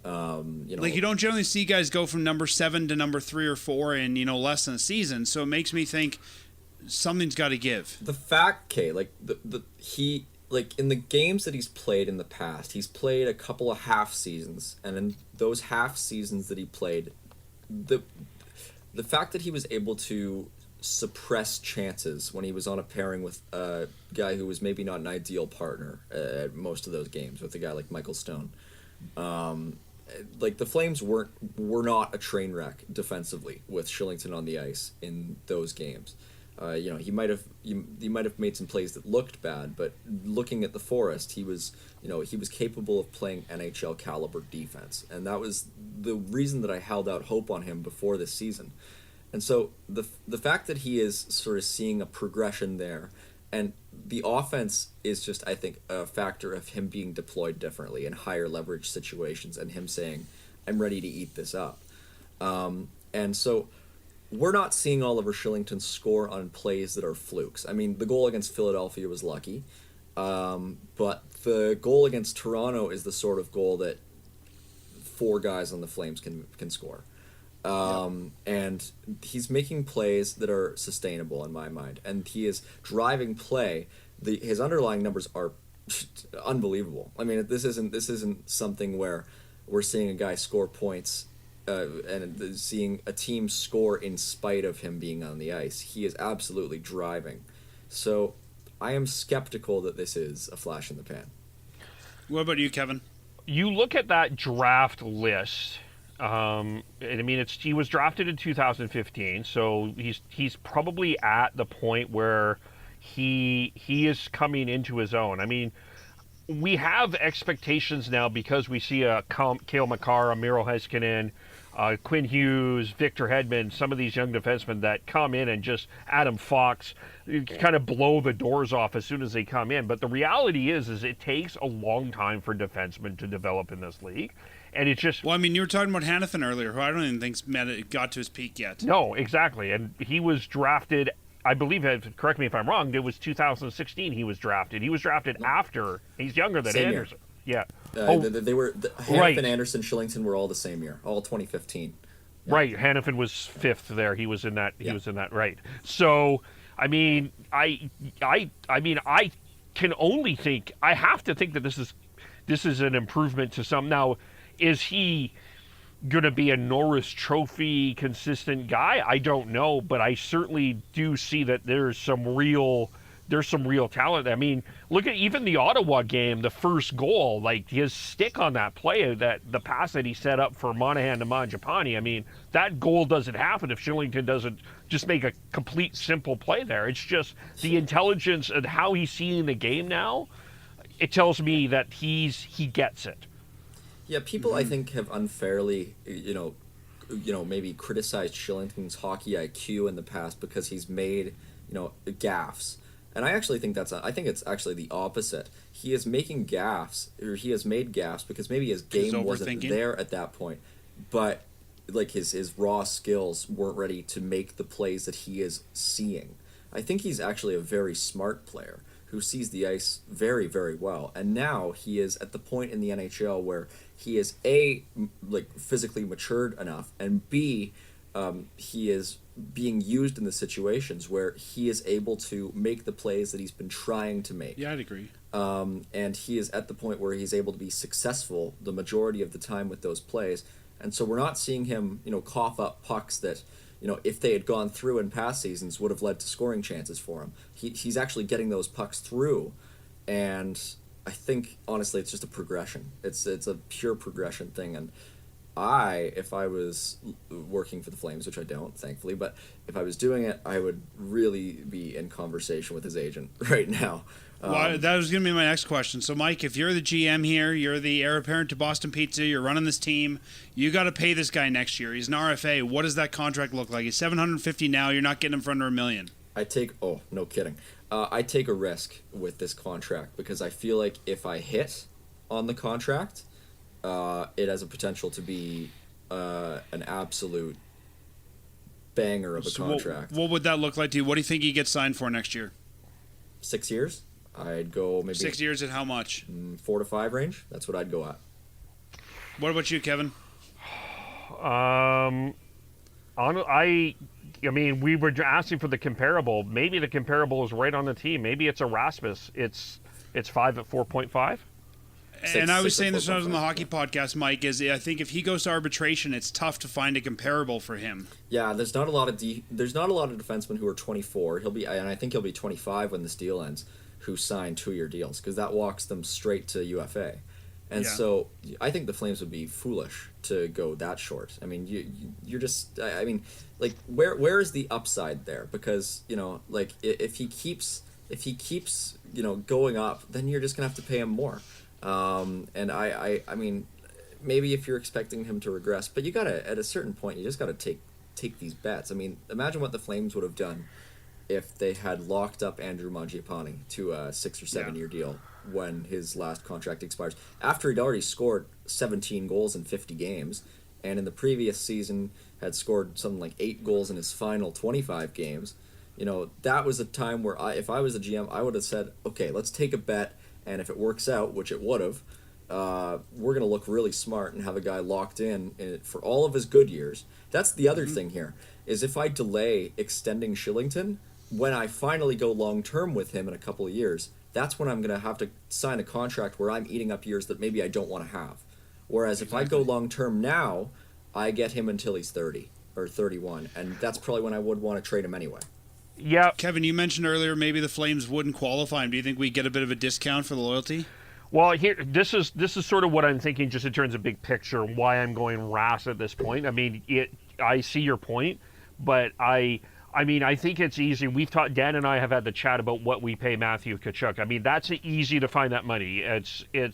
Like, you don't generally see guys go from number 7 to number 3 or 4 in, less than a season. So it makes me think something's got to give. The fact, he in the games that he's played in the past, he's played a couple of half seasons, and in those half seasons that he played, the fact that he was able to suppress chances when he was on a pairing with a guy who was maybe not an ideal partner at most of those games, with a guy like Michael Stone. The Flames were not a train wreck defensively with Shillington on the ice in those games. He might have made some plays that looked bad, but looking at the Forest, he was capable of playing NHL caliber defense, and that was the reason that I held out hope on him before this season. And so the fact that he is sort of seeing a progression there, and the offense is just, I think, a factor of him being deployed differently in higher leverage situations, and him saying, "I'm ready to eat this up." And so we're not seeing Oliver Shillington score on plays that are flukes. I mean, the goal against Philadelphia was lucky, but the goal against Toronto is the sort of goal that 4 guys on the Flames can score. And he's making plays that are sustainable in my mind, and he is driving play. His underlying numbers are unbelievable. I mean, this isn't something where we're seeing a guy score points and seeing a team score in spite of him being on the ice. He is absolutely driving. So I am skeptical that this is a flash in the pan. What about you, Kevin? You look at that draft list. And I mean, he was drafted in 2015, so he's probably at the point where he is coming into his own. I mean, we have expectations now because we see a Cale Makar, a Miro Heiskanen, Quinn Hughes, Victor Hedman, some of these young defensemen that come in and just Adam Fox kind of blow the doors off as soon as they come in. But the reality is it takes a long time for defensemen to develop in this league. And it's just... Well, I mean, you were talking about Hanifin earlier, who I don't even think got to his peak yet. No, exactly. And he was drafted, I believe, correct me if I'm wrong, it was 2016 he was drafted. He was drafted after. He's younger than Same Anderson. Year. Yeah. They were... Hanifin, right. Anderson, Shillington were all the same year, all 2015. Yeah. Right. Hanifin was 5th there. He was in that. He was in that. Right. So, I mean, I can only think... I have to think that this is an improvement to some... Now, is he going to be a Norris Trophy consistent guy? I don't know, but I certainly do see that there's some real talent. I mean, look at even the Ottawa game, the first goal, like his stick on that play, that the pass that he set up for Monahan to Mangiapane. I mean, that goal doesn't happen if Shillington doesn't just make a complete simple play there. It's just the intelligence and how he's seeing the game now. It tells me that he gets it. Yeah, people I think have unfairly, maybe criticized Shillington's hockey IQ in the past because he's made, gaffes. And I actually think it's actually the opposite. He is making gaffes, or he has made gaffes because maybe his game wasn't there at that point, but like his raw skills weren't ready to make the plays that he is seeing. I think he's actually a very smart player who sees the ice very, very well. And now he is at the point in the NHL where he is A, physically matured enough, and B, he is being used in the situations where he is able to make the plays that he's been trying to make. Yeah, I'd agree. And he is at the point where he's able to be successful the majority of the time with those plays. And so we're not seeing him, cough up pucks that, if they had gone through in past seasons, would have led to scoring chances for him. He's actually getting those pucks through, and I think, honestly, it's just a progression. It's a pure progression thing, and if I was working for the Flames, which I don't, thankfully, but if I was doing it, I would really be in conversation with his agent right now. Well, that was going to be my next question. So, Mike, if you're the GM here, you're the heir apparent to Boston Pizza, you're running this team, you got to pay this guy next year. He's an RFA. What does that contract look like? He's $750 now. You're not getting him for under $1 million. No kidding. I take a risk with this contract because I feel like if I hit on the contract, it has a potential to be an absolute banger of a contract. What would that look like to you? What do you think he gets signed for next year? 6 years? I'd go maybe 6 years at how much? 4 to 5 range. That's what I'd go at. What about you, Kevin? I mean, we were asking for the comparable. Maybe the comparable is right on the team. Maybe it's Erasmus. It's 5 at 4.5. And I was saying this when I was on the hockey podcast, Mike, is I think if he goes to arbitration, it's tough to find a comparable for him. Yeah, there's not a lot of defensemen who are 24. And I think he'll be 25 when this deal ends, who sign 2-year deals, because that walks them straight to UFA. And so I think the Flames would be foolish to go that short. I mean, you're just, I mean, like, where is the upside there? Because, you know, like, if he keeps you know, going up, then you're just gonna have to pay him more. And I mean, maybe if you're expecting him to regress, but you gotta, at a certain point, you just gotta take these bets. I mean, imagine what the Flames would have done if they had locked up Andrew Mangiapane to a 6 or 7 year deal when his last contract expires, after he'd already scored 17 goals in 50 games, and in the previous season had scored something like 8 goals in his final 25 games. You know, that was a time where if I was a GM, I would have said, okay, let's take a bet, and if it works out, which it would have, we're going to look really smart and have a guy locked in for all of his good years. That's the other thing here, is if I delay extending Shillington, when I finally go long-term with him in a couple of years, that's when I'm going to have to sign a contract where I'm eating up years that maybe I don't want to have. Whereas if I go long-term now, I get him until he's 30 or 31, and that's probably when I would want to trade him anyway. Yeah. Kevin, you mentioned earlier maybe the Flames wouldn't qualify him. Do you think we get a bit of a discount for the loyalty? Well, here, this is sort of what I'm thinking, just in terms of big picture, why I'm going Rass at this point. I mean, I see your point, but I mean, I think it's easy. Dan and I have had the chat about what we pay Matthew Tkachuk. I mean, that's easy to find that money. It's in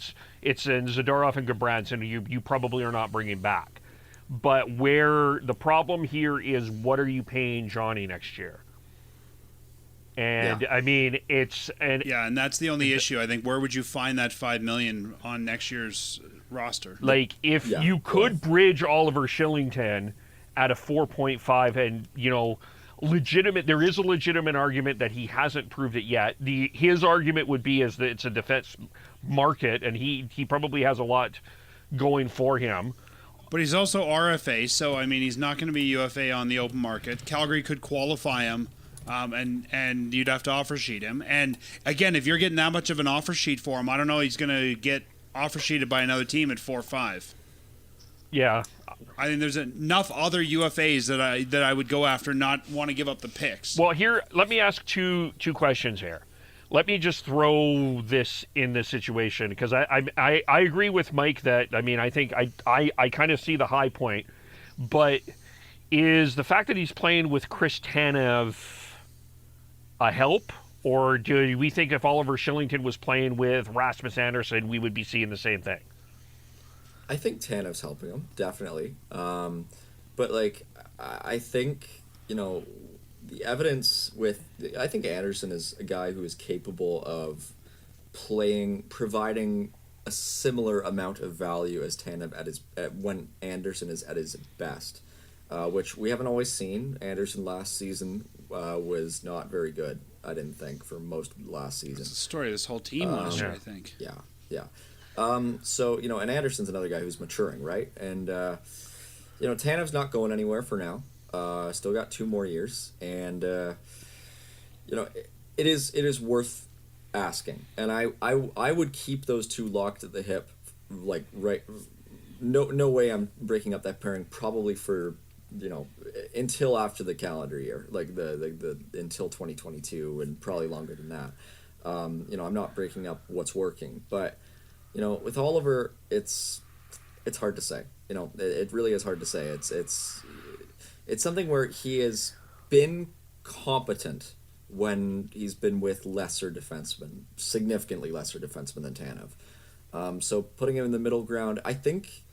Zadorov and Gabranson, you probably are not bringing back. But where the problem here is, what are you paying Johnny next year? And I mean, and that's the only issue. I think, where would you find that $5 million on next year's roster? Like, if you could bridge Oliver Shillington at a 4.5, and, you know, there is a legitimate argument that he hasn't proved it yet. His argument would be is that it's a defense market, and he probably has a lot going for him. But he's also RFA, so I mean, he's not going to be UFA on the open market. Calgary could qualify him, and you'd have to offer sheet him. And again, if you're getting that much of an offer sheet for him, I don't know, he's going to get offer sheeted by another team at 4.5. Yeah. I think there's enough other UFAs that I would go after, not want to give up the picks. Well, here, let me ask two questions here. Let me just throw this in this situation, because I agree with Mike that, I mean, I think I kind of see the high point, but is the fact that he's playing with Chris Tanev a help, or do we think if Oliver Shillington was playing with Rasmus Andersson, we would be seeing the same thing? I think Tanev's helping him, definitely. But, like, I think, you know, the evidence I think Andersson is a guy who is capable of providing a similar amount of value as Tanev when Andersson is at his best, which we haven't always seen. Andersson last season was not very good, I didn't think, for most of last season. It's the story of this whole team last year, I think. Yeah. So, you know, and Anderson's another guy who's maturing, right? And, you know, Tanev's not going anywhere for now. Still got 2 more years. And, you know, it is worth asking. And I would keep those two locked at the hip, like, right. No way I'm breaking up that pairing, probably for, you know, until after the calendar year, like the until 2022, and probably longer than that. You know, I'm not breaking up what's working, but, you know, with Oliver, it's hard to say. You know, it really is hard to say. It's something where he has been competent when he's been with lesser defensemen, significantly lesser defensemen than Tanev. So putting him in the middle ground, I think,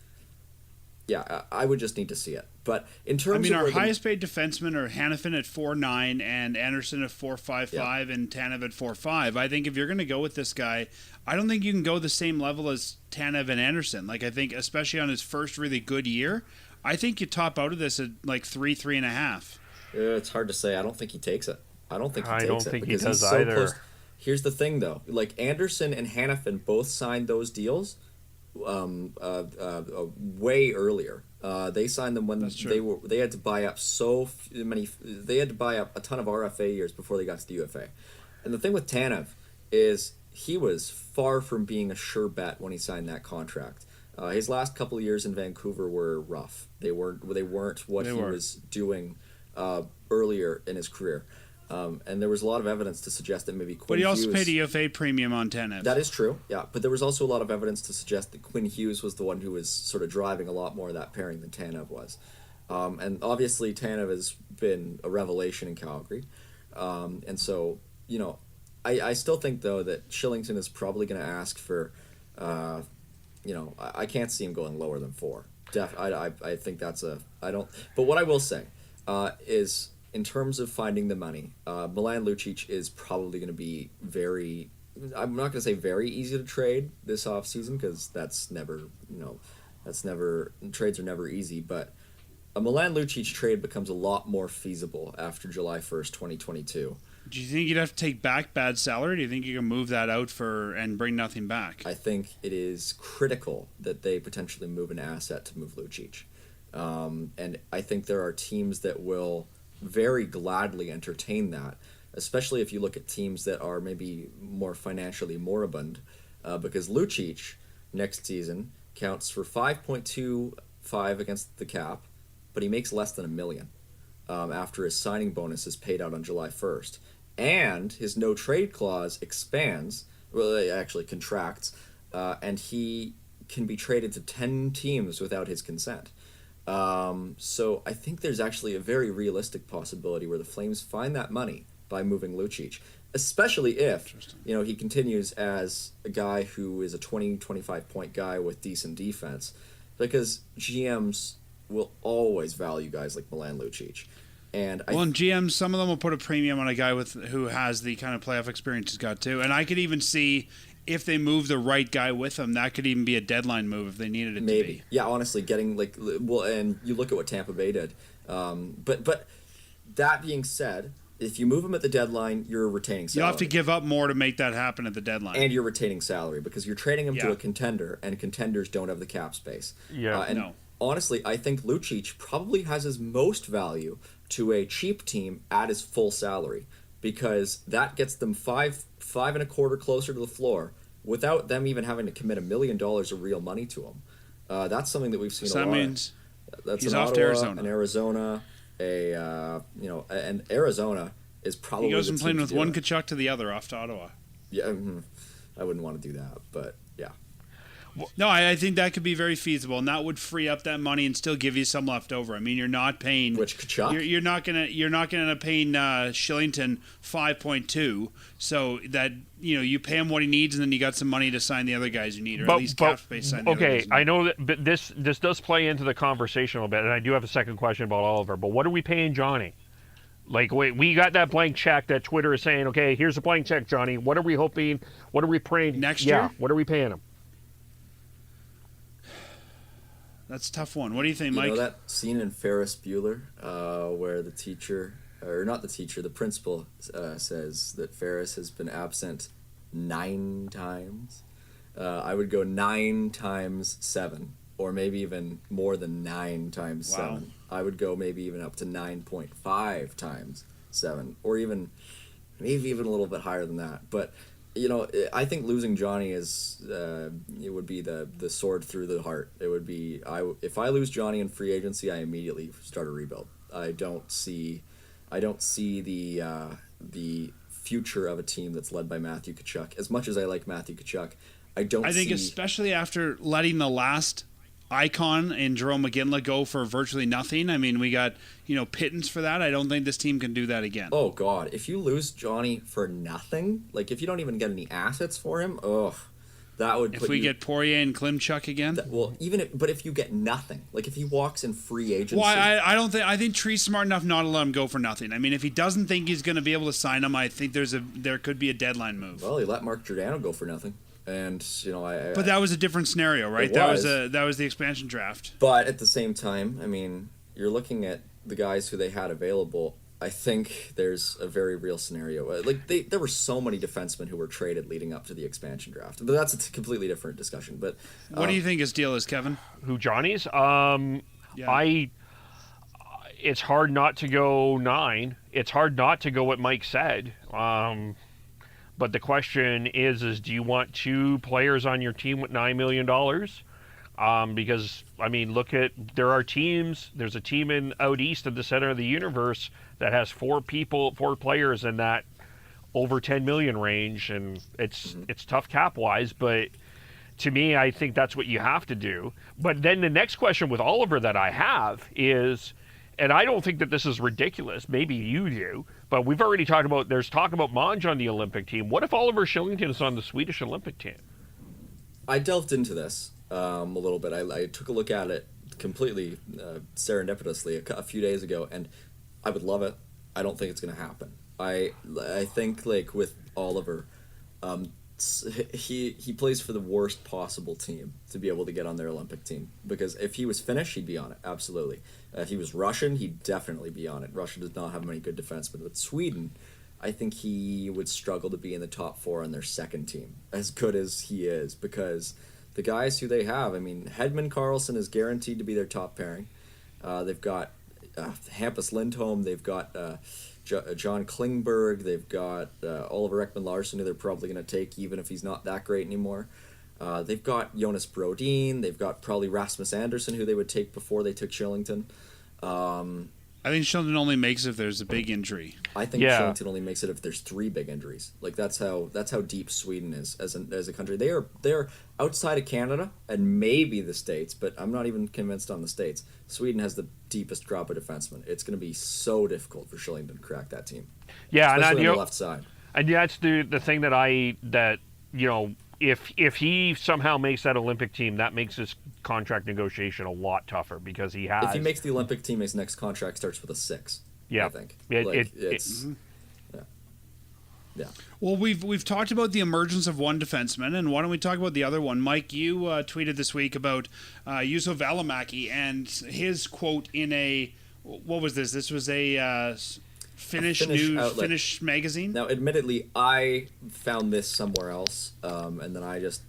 I would just need to see it. But in terms of our highest paid defensemen are Hanifin at 4.9 and Anderson at 4.55 and Tanev at 4.5. I think if you're going to go with this guy, I don't think you can go the same level as Tanev and Anderson. Like, I think, especially on his first really good year, I think you top out of this at like 3.5. It's hard to say. I don't think he takes it. I don't think he does either. Here's the thing, though. Like, Anderson and Hanifin both signed those deals way earlier. They signed them when they had to buy up they had to buy up a ton of RFA years before they got to the UFA. And the thing with Tanev is he was far from being a sure bet when he signed that contract. His last couple of years in Vancouver were rough. They weren't what he was doing earlier in his career. And there was a lot of evidence to suggest that maybe Quinn Hughes... But he also paid a UFA premium on Tanev. That is true, yeah. But there was also a lot of evidence to suggest that Quinn Hughes was the one who was sort of driving a lot more of that pairing than Tanev was. And obviously Tanev has been a revelation in Calgary. And so, you know, I still think, though, that Shillington is probably going to ask for... you know, I can't see him going lower than 4. I think that's a... I don't... But what I will say is... In terms of finding the money, Milan Lucic is probably going to be very... I'm not going to say very easy to trade this offseason because that's never... Trades are never easy, but a Milan Lucic trade becomes a lot more feasible after July 1st, 2022. Do you think you'd have to take back bad salary? Do you think you can move that out and bring nothing back? I think it is critical that they potentially move an asset to move Lucic. And I think there are teams that will... very gladly entertain that, especially if you look at teams that are maybe more financially moribund, because Lucic next season counts for 5.25 against the cap, but he makes less than $1 million after his signing bonus is paid out on July 1st, and his no trade clause expands, well, it actually contracts, and he can be traded to 10 teams without his consent. So I think there's actually a very realistic possibility where the Flames find that money by moving Lucic, especially if, you know, he continues as a guy who is a 20-25 point guy with decent defense, because GMs will always value guys like Milan Lucic. And GMs, some of them will put a premium on a guy who has the kind of playoff experience he's got too. And I could even see, if they move the right guy with them, that could even be a deadline move if they needed it to be. Yeah, honestly, getting and you look at what Tampa Bay did. But that being said, if you move him at the deadline, you're retaining salary. You'll have to give up more to make that happen at the deadline. And you're retaining salary because you're trading him to a contender, and contenders don't have the cap space. Yeah. Honestly, I think Lucic probably has his most value to a cheap team at his full salary, because that gets them five and a quarter closer to the floor without them even having to commit $1 million of real money to him. That's something that we've seen a lot. That means that's he's off to Arizona. Arizona. And Arizona is probably... He goes from playing with one Tkachuk to the other off to Ottawa. Yeah, I wouldn't want to do that, but yeah. No, I think that could be very feasible, and that would free up that money and still give you some left over. I mean, you're not paying... Which Tkachuk? You're not gonna end up paying Shillington 5.2, so that you pay him what he needs, and then you got some money to sign the other guys you need, or at least cap space sign the other guys you need. I know that, but this does play into the conversation a little bit, and I do have a second question about Oliver. But what are we paying Johnny? Like, we got that blank check that Twitter is saying, okay, here's a blank check, Johnny. What are we hoping? What are we praying next year? Yeah, what are we paying him? That's a tough one. What do you think, Mike? You know that scene in Ferris Bueller where the teacher, or not the teacher, the principal says that Ferris has been absent 9 times? I would go 9 times 7, or maybe even more than 9 times 7. I would go maybe even up to 9.5 times 7, or maybe even a little bit higher than that. But I think losing Johnny it would be the sword through the heart. It would be if I lose Johnny in free agency, I immediately start a rebuild. I don't see the future of a team that's led by Matthew Tkachuk. As much as I like Matthew Tkachuk, I think especially after letting the last icon in Jerome McGinley go for virtually nothing. I mean, we got pittance for that. I don't think this team can do that again. Oh God, if you lose Johnny for nothing, like if you don't even get any assets for him, that would. If we get Poirier and Klimchuk again, but if you get nothing, like if he walks in free agency, I don't think. I think Tree's smart enough not to let him go for nothing. I mean, if he doesn't think he's going to be able to sign him, I think there could be a deadline move. Well, he let Mark Giordano go for nothing. And but that was a different scenario, right? That was the expansion draft. But at the same time, I mean, you're looking at the guys who they had available. I think there's a very real scenario. Like there were so many defensemen who were traded leading up to the expansion draft, but that's a completely different discussion. But what do you think his deal is, Kevin? Who, Johnny's? Yeah. It's hard not to go 9. It's hard not to go what Mike said. But the question is do you want 2 players on your team with $9 million? Because, I mean, there's a team out east of the center of the universe that has 4 players in that over 10 million range, and it's tough cap-wise, but to me, I think that's what you have to do. But then the next question with Oliver that I have is, and I don't think that this is ridiculous, maybe you do, but we've already talked about, there's talk about Monge on the Olympic team. What if Oliver Shillington is on the Swedish Olympic team? I delved into this a little bit. I took a look at it completely serendipitously a few days ago, and I would love it. I don't think it's going to happen. I think, like, with Oliver, he plays for the worst possible team to be able to get on their Olympic team, because if he was Finnish, he'd be on it, absolutely. If he was Russian, he'd definitely be on it. Russia does not have many good defensemen. With Sweden, I think he would struggle to be in the top 4 on their second team, as good as he is, because the guys who they have, I mean, Hedman Carlson is guaranteed to be their top pairing. They've got Hampus Lindholm, they've got John Klingberg, they've got Oliver Ekman-Larsson, who they're probably going to take even if he's not that great anymore. They've got Jonas Brodin, they've got probably Rasmus Andersson, who they would take before they took Shillington. I think Shillington only makes it if there's a big injury. I think Shillington only makes it if there's 3 big injuries. Like that's how deep Sweden is as a country. They're outside of Canada and maybe the States, but I'm not even convinced on the States. Sweden has the deepest crop of defensemen. It's going to be so difficult for Shillington to crack that team. Yeah, especially on the left side. And that's the thing that if he somehow makes that Olympic team, that makes his contract negotiation a lot tougher, because he has. If he makes the Olympic team, his next contract starts with a 6. Yeah, I think. Yeah. Well, we've talked about the emergence of one defenseman, and why don't we talk about the other one? Mike, you tweeted this week about Juuso Välimäki and his quote in a, what was this? This was a Finnish magazine. Now, admittedly, I found this somewhere else, and then I just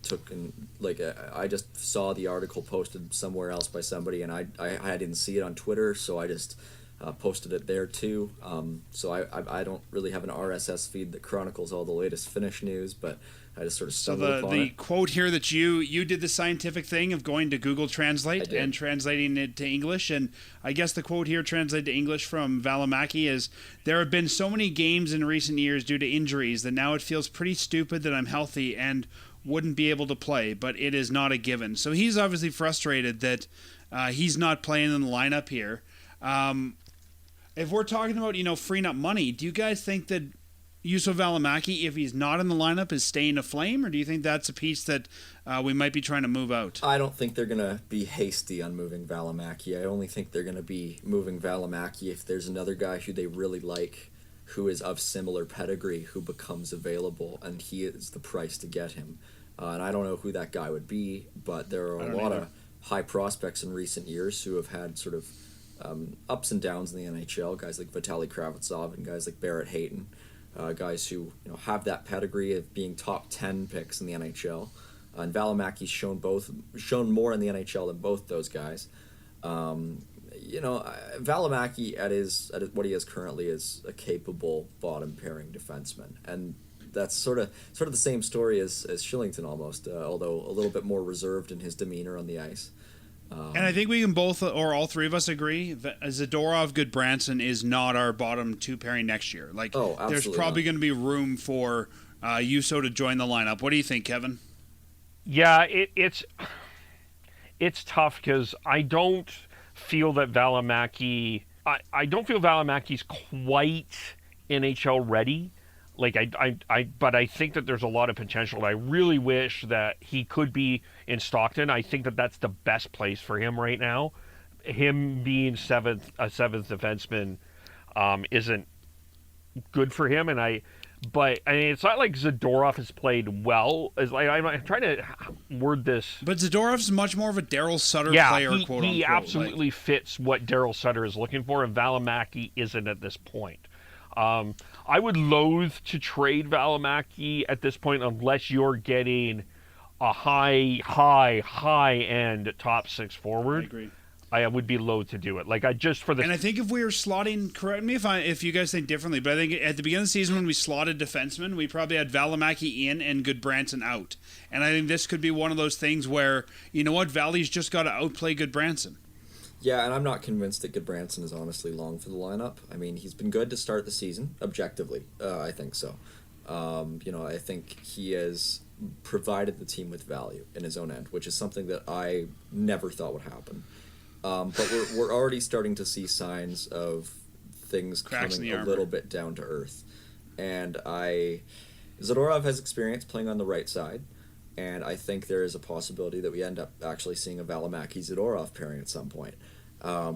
I just saw the article posted somewhere else by somebody, and I didn't see it on Twitter, so I just posted it there too. So I don't really have an RSS feed that chronicles all the latest Finnish news, but I just sort of stumbled upon it. So the quote here that you did the scientific thing of going to Google Translate and translating it to English, and I guess the quote here translated to English from Välimäki is, "There have been so many games in recent years due to injuries that now it feels pretty stupid that I'm healthy and wouldn't be able to play, but it is not a given." So he's obviously frustrated that he's not playing in the lineup here. If we're talking about, freeing up money, do you guys think that Juuso Välimäki, if he's not in the lineup, is staying aflame, or do you think that's a piece that we might be trying to move out? I don't think they're going to be hasty on moving Välimäki. I only think they're going to be moving Välimäki if there's another guy who they really like, who is of similar pedigree, who becomes available, and he is the price to get him. And I don't know who that guy would be, but there are a lot of high prospects in recent years who have had sort of ups and downs in the NHL, guys like Vitaly Kravtsov and guys like Barrett Hayton, guys who have that pedigree of being top 10 picks in the NHL. And Välimäki's shown more in the NHL than both those guys. Välimäki at what he is currently is a capable bottom pairing defenseman, and that's sort of the same story as Shillington almost, although a little bit more reserved in his demeanor on the ice. And I think we can both, or all three of us, agree that Zadorov Goodbranson is not our bottom 2 pairing next year. There's probably going to be room for Juuso to join the lineup. What do you think, Kevin? Yeah, it's tough because I don't feel that Välimäki. I don't feel Välimäki's quite NHL ready. But I think that there's a lot of potential. I really wish that he could be in Stockton. I think that that's the best place for him right now. Him being a seventh defenseman isn't good for him, and But I mean, it's not like Zadorov has played well. It's like I'm trying to word this. But Zadorov's much more of a Daryl Sutter player, quote he unquote. absolutely fits what Daryl Sutter is looking for, and Valimaki isn't at this point. I would loathe to trade Valimaki at this point unless you're getting a high end top 6 forward. I agree. I would be loath to do it. Like I just for the. And I think if we were slotting, correct me if you guys think differently, but I think at the beginning of the season when we slotted defensemen, we probably had Valimaki in and Goodbranson out. And I think this could be one of those things where, you know what, Valley's just got to outplay Goodbranson. Yeah, and I'm not convinced that Goodbranson is honestly long for the lineup. I mean, he's been good to start the season, objectively. I think so. I think he has provided the team with value in his own end, which is something that I never thought would happen. But we're already starting to see signs of things coming a little bit down to earth. And Zadorov has experience playing on the right side, and I think there is a possibility that we end up actually seeing a Valimaki-Zadorov pairing at some point,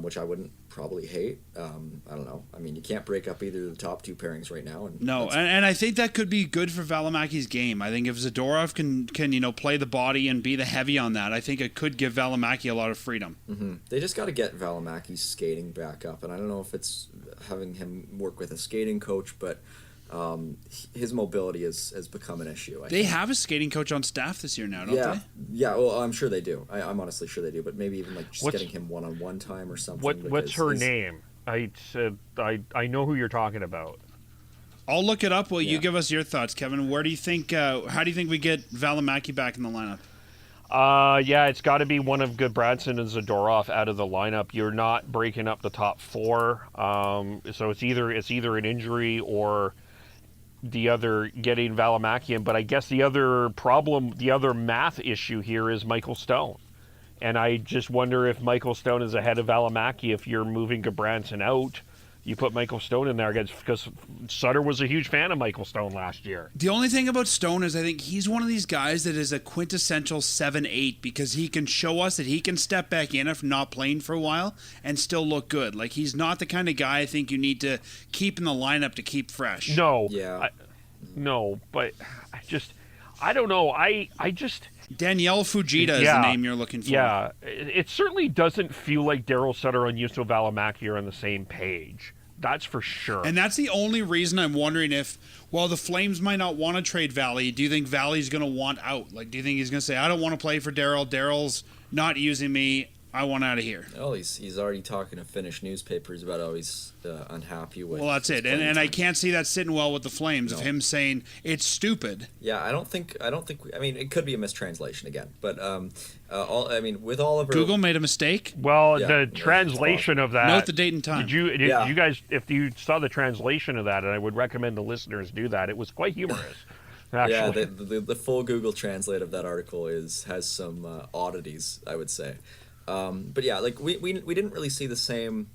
which I wouldn't probably hate. I don't know. I mean, you can't break up either of the top 2 pairings right now. And I think that could be good for Valimaki's game. I think if Zadorov can play the body and be the heavy on that, I think it could give Valimaki a lot of freedom. Mm-hmm. They just got to get Valimaki's skating back up, and I don't know if it's having him work with a skating coach, but his mobility has become an issue. They have a skating coach on staff this year now, don't they? Yeah, well, I'm sure they do. I'm honestly sure they do, but maybe even just getting him one-on-one time or something. What's her name? I know who you're talking about. I'll look it up while you give us your thoughts, Kevin. Where do you think? How do you think we get Valimaki back in the lineup? It's got to be one of Goodbranson and Zadorov out of the lineup. You're not breaking up the top 4, so it's either an injury or the other getting Valimaki in. But I guess the other math issue here is Michael Stone. And I just wonder if Michael Stone is ahead of Valimaki if you're moving Goodbranson out. You put Michael Stone in there because Sutter was a huge fan of Michael Stone last year. The only thing about Stone is I think he's one of these guys that is a quintessential 7-8 because he can show us that he can step back in if not playing for a while and still look good. Like, he's not the kind of guy I think you need to keep in the lineup to keep fresh. No. Yeah. But I don't know. I just... Danielle Fujita is the name you're looking for. Yeah, it certainly doesn't feel like Daryl Sutter and Juuso Valimaki are on the same page. That's for sure. And that's the only reason I'm wondering if, while the Flames might not want to trade Valley, do you think Valley's going to want out? Like, do you think he's going to say, I don't want to play for Daryl. Daryl's not using me. I want out of here. Oh, he's already talking to Finnish newspapers about how he's unhappy with. Well, that's it, and I can't see that sitting well with the Flames of him saying it's stupid. Yeah, I don't think. I mean, it could be a mistranslation again, but with Oliver, Google made a mistake. Well, the translation of that. Note the date and time. Did you guys? If you saw the translation of that, and I would recommend the listeners do that. It was quite humorous. Actually. Yeah, the full Google Translate of that article has some oddities, I would say. But yeah, like we didn't really see the same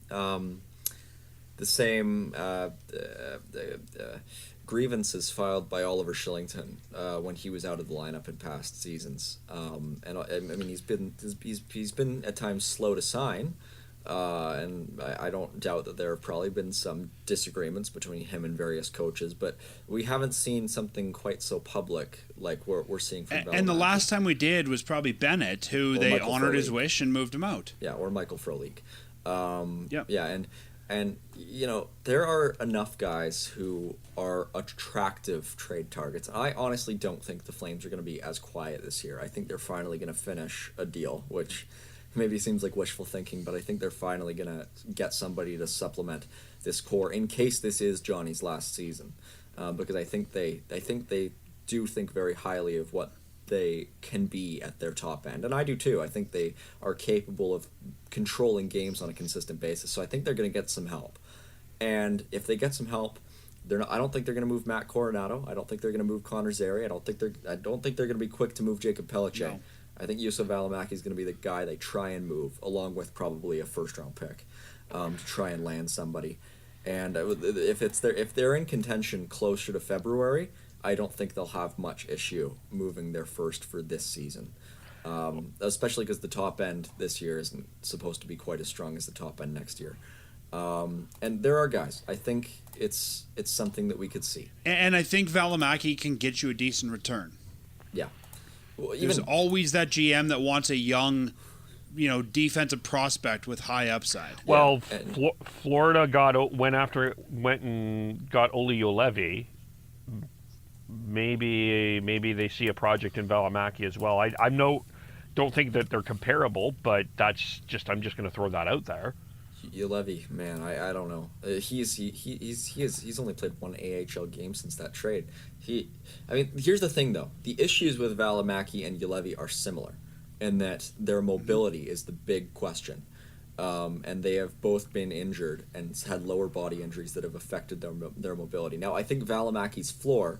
grievances filed by Oliver Shillington when he was out of the lineup in past seasons. And I mean he's been at times slow to sign, and I don't doubt that there have probably been some disagreements between him and various coaches, but we haven't seen something quite so public like we're seeing from Valimaki. And the last time we did was probably Bennett, who they honored his wish and moved him out. Yeah, or Michael Frolik. Yep. Yeah, and there are enough guys who are attractive trade targets. I honestly don't think the Flames are going to be as quiet this year. I think they're finally going to finish a deal, which maybe seems like wishful thinking, but I think they're finally going to get somebody to supplement this core in case this is Johnny's last season, because I think they do think very highly of what they can be at their top end, and I do too. I think they are capable of controlling games on a consistent basis, so I think they're going to get some help. And if they get some help, I don't think they're going to move Matt Coronado. I don't think they're going to move Connor Zary. I don't think they're going to be quick to move Jacob Pelliche. No. I think Juuso Valimaki is going to be the guy they try and move, along with probably a first-round pick, to try and land somebody. And if they're in contention closer to February, I don't think they'll have much issue moving their first for this season, especially because the top end this year isn't supposed to be quite as strong as the top end next year. And there are guys. I think it's something that we could see. And I think Valimaki can get you a decent return. Yeah. Well, There's always that GM that wants a young, defensive prospect with high upside. Well, Florida went and got Oli Olevi. Maybe they see a project in Valimaki as well. Don't think that they're comparable, but I'm just going to throw that out there. Levy, man, I don't know. He's only played one AHL game since that trade. Here's the thing though. The issues with Valimaki and Ulevi are similar, in that their mobility is the big question, and they have both been injured and had lower body injuries that have affected their mobility. Now, I think Valimaki's floor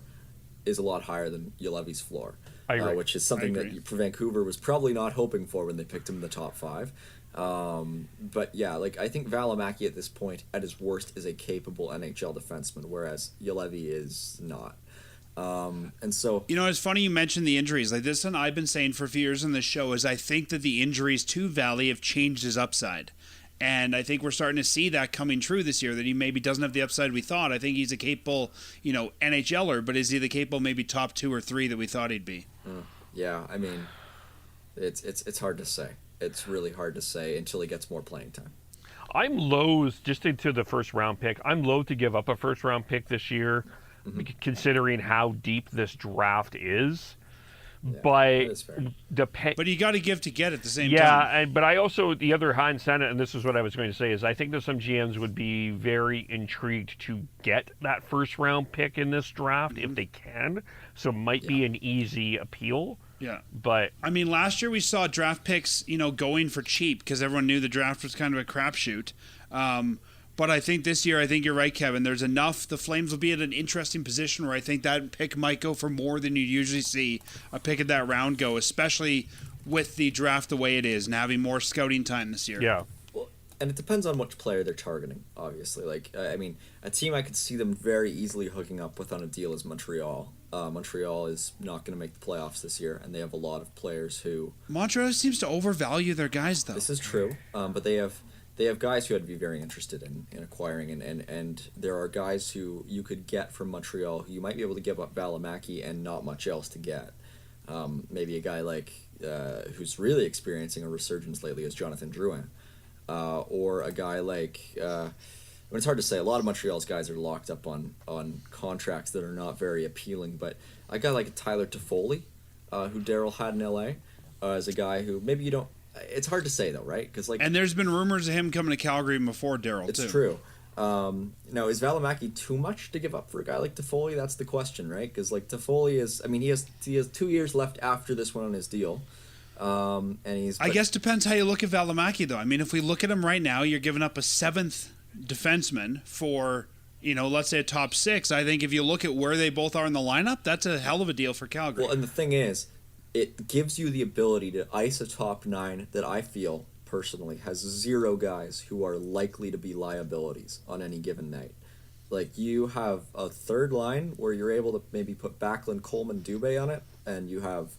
is a lot higher than Ulevi's floor, which is something that Vancouver was probably not hoping for when they picked him in the top 5. But yeah, I think Valimaki at this point, at his worst, is a capable NHL defenseman, whereas Ulevi is not. And so, it's funny you mentioned the injuries. Like this one I've been saying for a few years on this show is I think that the injuries to Valley have changed his upside. And I think we're starting to see that coming true this year, that he maybe doesn't have the upside we thought. I think he's a capable, NHLer, but is he the capable maybe top 2 or 3 that we thought he'd be? Yeah, it's hard to say. It's really hard to say until he gets more playing time. I'm loath, just into the first round pick, I'm loath to give up a first round pick this year, considering how deep this draft is. Yeah, but you got to give to get at the same time. Yeah, but I also, the other hand Senate, and this is what I was going to say, is I think that some GMs would be very intrigued to get that first round pick in this draft if they can. So it might be an easy appeal. Yeah. But last year we saw draft picks, going for cheap because everyone knew the draft was kind of a crapshoot. But I think this year, I think you're right, Kevin. There's enough. The Flames will be at an interesting position where I think that pick might go for more than you usually see a pick at that round go, especially with the draft the way it is and having more scouting time this year. Yeah. Well, and it depends on which player they're targeting, obviously. A team I could see them very easily hooking up with on a deal is Montreal. Montreal is not going to make the playoffs this year, and they have a lot of players who... Montreal seems to overvalue their guys, though. This is true, but they have guys who I'd be very interested in acquiring, and there are guys who you could get from Montreal who you might be able to give up Valimaki and not much else to get. Maybe a guy who's really experiencing a resurgence lately is Jonathan Drouin, or a guy it's hard to say. A lot of Montreal's guys are locked up on contracts that are not very appealing, but a guy like Tyler Toffoli, who Daryl had in LA, is a guy who maybe you don't... It's hard to say though, right? And there's been rumors of him coming to Calgary before Daryl. It's true. Now, is Valimaki too much to give up for a guy like Toffoli? That's the question, right? Because Toffoli is, he has 2 years left after this one on his deal, and I guess depends how you look at Valimaki though. If we look at him right now, you're giving up a 7th defenseman for let's say a top 6. I think if you look at where they both are in the lineup, that's a hell of a deal for Calgary. Well, and the thing is, it gives you the ability to ice a top 9 that I feel personally has 0 guys who are likely to be liabilities on any given night. You have a third line where you're able to maybe put Backlund, Coleman, Dubé on it, and you have,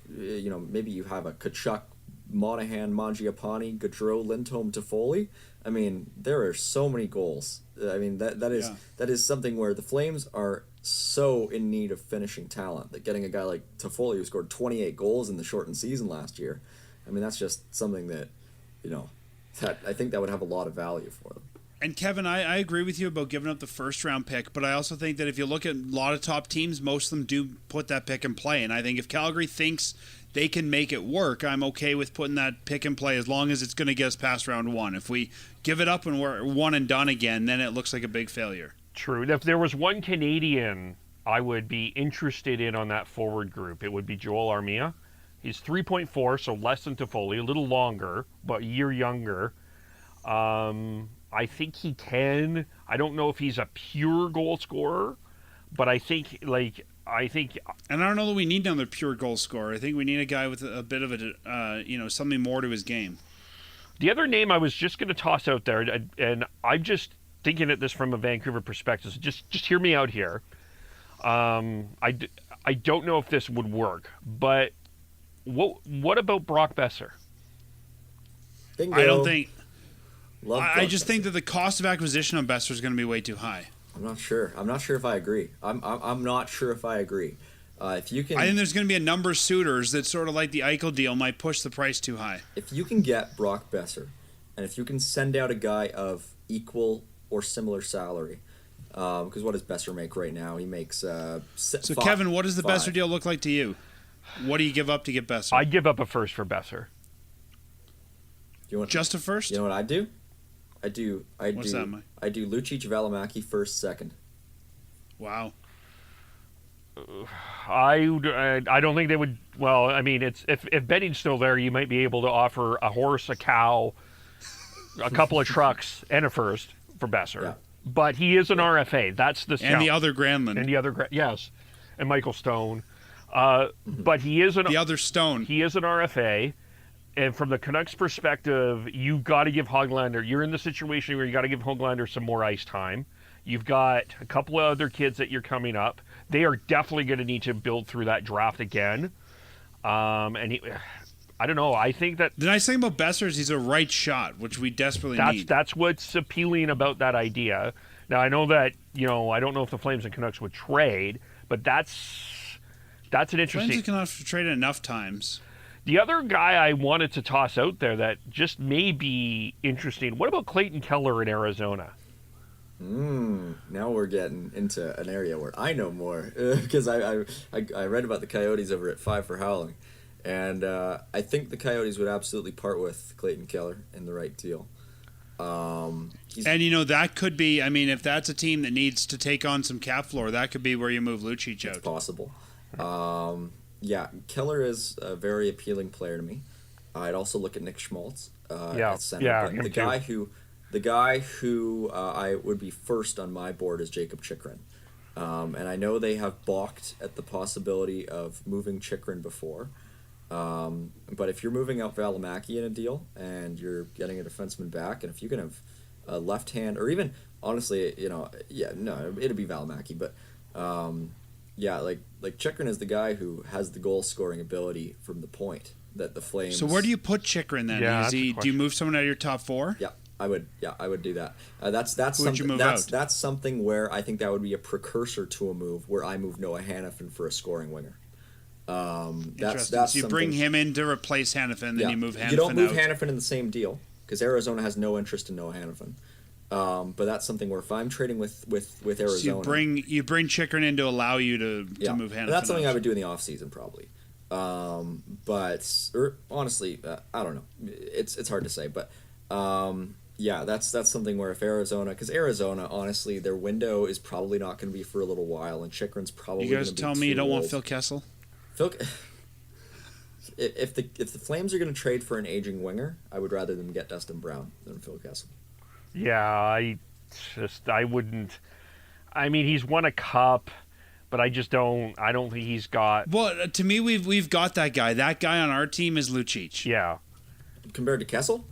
maybe you have a Kachuk, Monahan, Mangiapane, Gaudreau, Lindholm, Toffoli. There are so many goals. That is something where the Flames are so in need of finishing talent that getting a guy like Toffoli who scored 28 goals in the shortened season last year, that's just something that, that I think that would have a lot of value for them. And Kevin, I agree with you about giving up the first round pick, but I also think that if you look at a lot of top teams, most of them do put that pick in play. And I think if Calgary thinks they can make it work, I'm okay with putting that pick in play as long as it's going to get us past round 1. If we give it up and we're one and done again, then it looks like a big failure. True. If there was one Canadian I would be interested in on that forward group, it would be Joel Armia. He's 3.4, so less than Toffoli, a little longer, but a year younger. I think he can. I don't know if he's a pure goal scorer, but I think. And I don't know that we need another pure goal scorer. I think we need a guy with a bit of something more to his game. The other name I was just going to toss out there, and I'm just thinking at this from a Vancouver perspective. So just hear me out here. I don't know if this would work, but what about Brock Besser? Bingo. I don't think. I just think that the cost of acquisition on Besser is going to be way too high. I'm not sure. I'm not sure if I agree. I'm not sure if I agree. If you can, I think there's going to be a number of suitors that sort of like the Eichel deal might push the price too high. If you can get Brock Besser, and if you can send out a guy of equal or similar salary, because what does Besser make right now? He makes So Kevin, what does the Besser deal look like to you? What do you give up to get Besser? I'd give up a first for Besser. Just a first? You know what I do? What's that, Mike? I do Lucic, Valimaki first, second. Wow. I don't think they would. Well, I mean, it's if Benny's still there, you might be able to offer a horse, a cow, a couple of trucks, and a first for Besser. Yeah. But he is an RFA. That's the and the other Granlund and the other yes, and Michael Stone. But he is the other Stone. He is an RFA. And from the Canucks' perspective, you've got to give Höglander. You're in the situation where you got to give Höglander some more ice time. You've got a couple of other kids that you're coming up. They are definitely going to need to build through that draft again. I don't know. I think that the nice thing about Besser is he's a right shot, which we desperately need. That's what's appealing about that idea. Now I know that I don't know if the Flames and Canucks would trade, but that's an interesting. Flames and Canucks have traded enough times. The other guy I wanted to toss out there that just may be interesting. What about Clayton Keller in Arizona? Now we're getting into an area where I know more because I read about the Coyotes over at 5 for Howling, and I think the Coyotes would absolutely part with Clayton Keller in the right deal. And that could be. I mean, if that's a team that needs to take on some cap floor, that could be where you move Lucic out. It's possible. Yeah, Keller is a very appealing player to me. I'd also look at Nick Schmaltz at center. Yeah, the guy who I would be first on my board is Jacob Chychrun. And I know they have balked at the possibility of moving Chychrun before. But if you're moving out Valimaki in a deal and you're getting a defenseman back, and if you can have a left hand, or even, honestly, it'd be Valimaki, but... like Chychrun is the guy who has the goal scoring ability from the point that the Flames. So where do you put Chychrun then? Yeah, do you move someone out of your top 4? Yeah, I would. Yeah, I would do that. That's Who'd you move out? That's something where I think that would be a precursor to a move where I move Noah Hanifin for a scoring winger. That's so you bring him in to replace Hanifin, then you move Hanifin out. You don't move Hanifin in the same deal because Arizona has no interest in Noah Hanifin. But that's something where if I'm trading with Arizona, so you bring Chychrun in to allow you to move Hanifin. That's something I would do in the off season probably. Honestly, I don't know. It's hard to say, but that's something where if Arizona, because Arizona, honestly, their window is probably not going to be for a little while, and Chychrun's probably. You guys tell me you don't want Phil Kessel. If the Flames are going to trade for an aging winger, I would rather them get Dustin Brown than Phil Kessel. Yeah, I wouldn't. I mean, he's won a cup, but I don't think he's got. Well, to me, we've got that guy. That guy on our team is Lucic. Yeah. Compared to Kessel,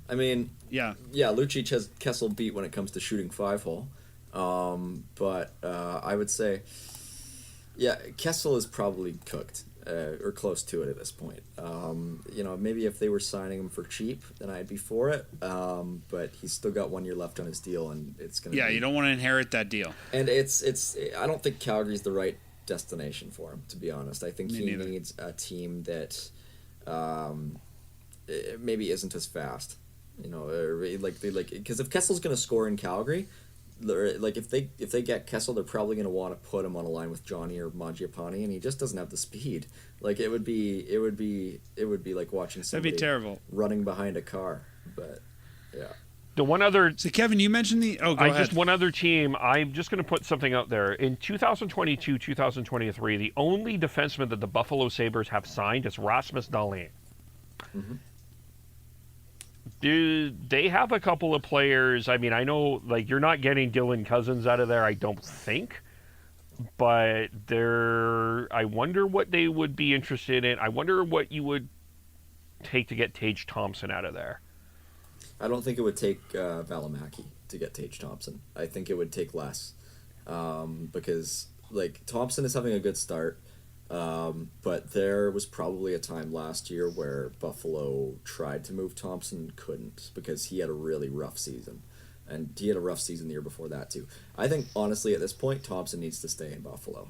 I mean. Yeah. Yeah, Lucic has Kessel beat when it comes to shooting 5-hole, but I would say, Kessel is probably cooked. Or close to it at this point. Maybe if they were signing him for cheap, then I'd be for it. But he's still got 1 year left on his deal, and it's gonna. Yeah, you don't want to inherit that deal. And it's. I don't think Calgary's the right destination for him, to be honest. I think he needs a team that, maybe isn't as fast. Because if Kessel's going to score in Calgary. Like if they get Kessel, they're probably going to want to put him on a line with Johnny or Mangiapane, and he just doesn't have the speed. Like it would be like watching somebody That'd be terrible. running behind a car. But yeah. The one other. So Kevin, you mentioned the. Oh, go ahead. Just one other team. I'm just going to put something out there. In 2022, 2023, the only defenseman that the Buffalo Sabres have signed is Rasmus Dahlin. Mm-hmm. Do they have a couple of players? I mean, I know you're not getting Dylan Cousins out of there, I don't think. But I wonder what they would be interested in. I wonder what you would take to get Tage Thompson out of there. I don't think it would take Valimaki to get Tage Thompson. I think it would take less. Because Thompson is having a good start. But there was probably a time last year where Buffalo tried to move Thompson and couldn't because he had a really rough season. And he had a rough season the year before that, too. I think, honestly, at this point, Thompson needs to stay in Buffalo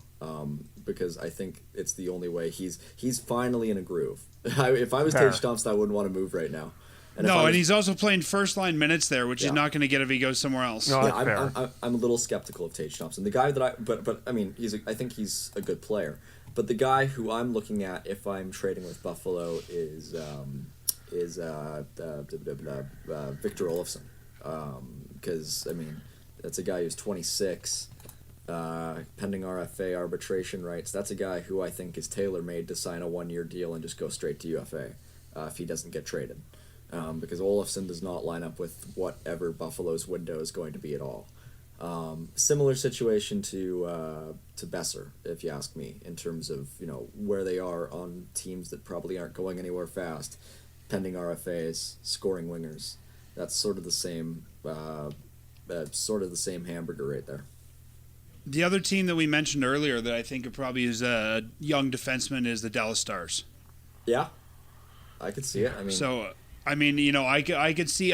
because I think it's the only way. He's finally in a groove. If I was Tage Thompson, I wouldn't want to move right now. And he's also playing first-line minutes there, which he's not going to get if he goes somewhere else. No, that's fair. I'm a little skeptical of Tage Thompson. The guy that but I mean, I think he's a good player. But the guy who I'm looking at if I'm trading with Buffalo is Victor Olofsson. Because, I mean, that's a guy who's 26, pending RFA arbitration rights. That's a guy who I think is tailor-made to sign a one-year deal and just go straight to UFA if he doesn't get traded. Because Olofsson does not line up with whatever Buffalo's window is going to be at all. Similar situation to Besser, if you ask me, in terms of where they are on teams that probably aren't going anywhere fast, pending RFAs, scoring wingers. That's sort of the same hamburger right there. The other team that we mentioned earlier that I think probably is a young defenseman is the Dallas Stars. Yeah, I could see it. I could see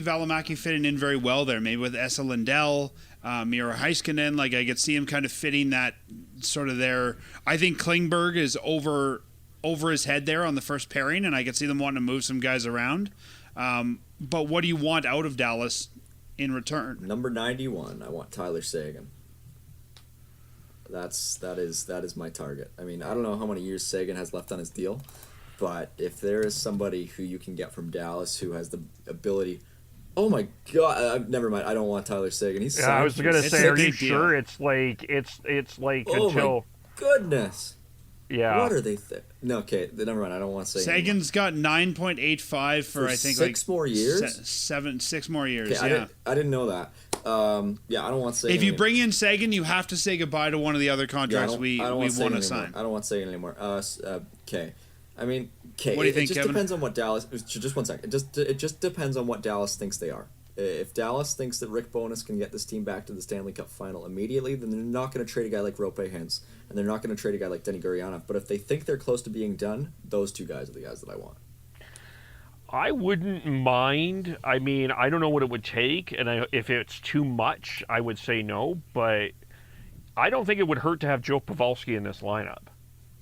Valimaki fitting in very well there, maybe with Esa Lindell, Miro Heiskanen. Like I could see him kind of fitting that sort of there. I think Klingberg is over his head there on the first pairing, and I could see them wanting to move some guys around. But what do you want out of Dallas in return? Number 91, I want Tyler Seguin. That is my target. I mean, I don't know how many years Seguin has left on his deal, but if there is somebody who you can get from Dallas who has the ability, oh my God, never mind. I don't want Tyler Seguin. I was gonna say, are you sure? It's like oh until my goodness. Yeah. What are they? No, okay. Never mind. I don't want to say. Sagan's got 9.85 for I think 6 more years. 6 more years. Okay, yeah, I didn't know that. I don't want to say. If you bring in Sagan, you have to say goodbye to one of the other contracts we want to sign. I don't want to say it anymore. Okay. I mean, okay. What do you think, It just Kevin? depends on what Dallas. Just 1 second. It just depends on what Dallas thinks they are. If Dallas thinks that Rick Bowness can get this team back to the Stanley Cup final immediately, then they're not going to trade a guy like Rope Hintz, and they're not going to trade a guy like Denny Gurianov. But if they think they're close to being done, those two guys are the guys that I want. I wouldn't mind. I mean, I don't know what it would take, and if it's too much, I would say no. But I don't think it would hurt to have Joe Pavelski in this lineup.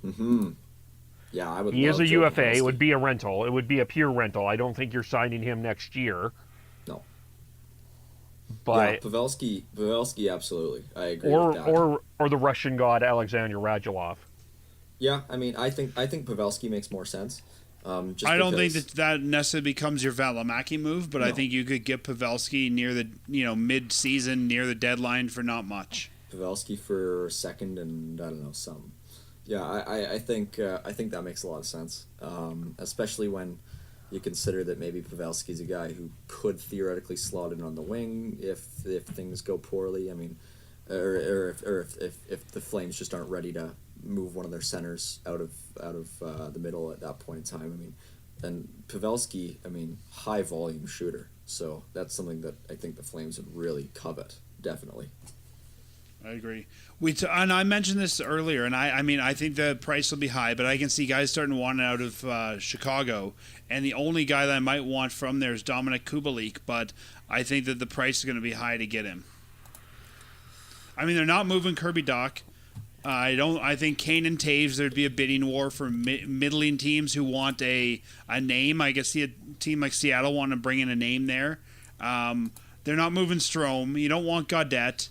Mm-hmm. Yeah, I would. He is a Joe UFA. Pavelski. It would be a rental. It would be a pure rental. I don't think you're signing him next year. No. But yeah, Pavelski, absolutely. I agree with that. Or the Russian god Alexander Radulov. Yeah, I mean, I think Pavelski makes more sense. I don't think that necessarily becomes your Valimaki move, but no. I think you could get Pavelski near the mid-season, near the deadline for not much. Pavelski for second and I don't know some. Yeah, I think that makes a lot of sense, especially when you consider that maybe Pavelski's a guy who could theoretically slot in on the wing if things go poorly. I mean, or if the Flames just aren't ready to move one of their centers out of the middle at that point in time. I mean, and Pavelski, I mean, high volume shooter. So that's something that I think the Flames would really covet, definitely. I agree. And I mentioned this earlier, and I think the price will be high, but I can see guys starting to want out of Chicago, and the only guy that I might want from there is Dominic Kubalik, but I think that the price is going to be high to get him. I mean, they're not moving Kirby Dach. I think Kane and Taves, there'd be a bidding war for middling teams who want a name. I guess see a team like Seattle want to bring in a name there. They're not moving Strome. You don't want Gaudette.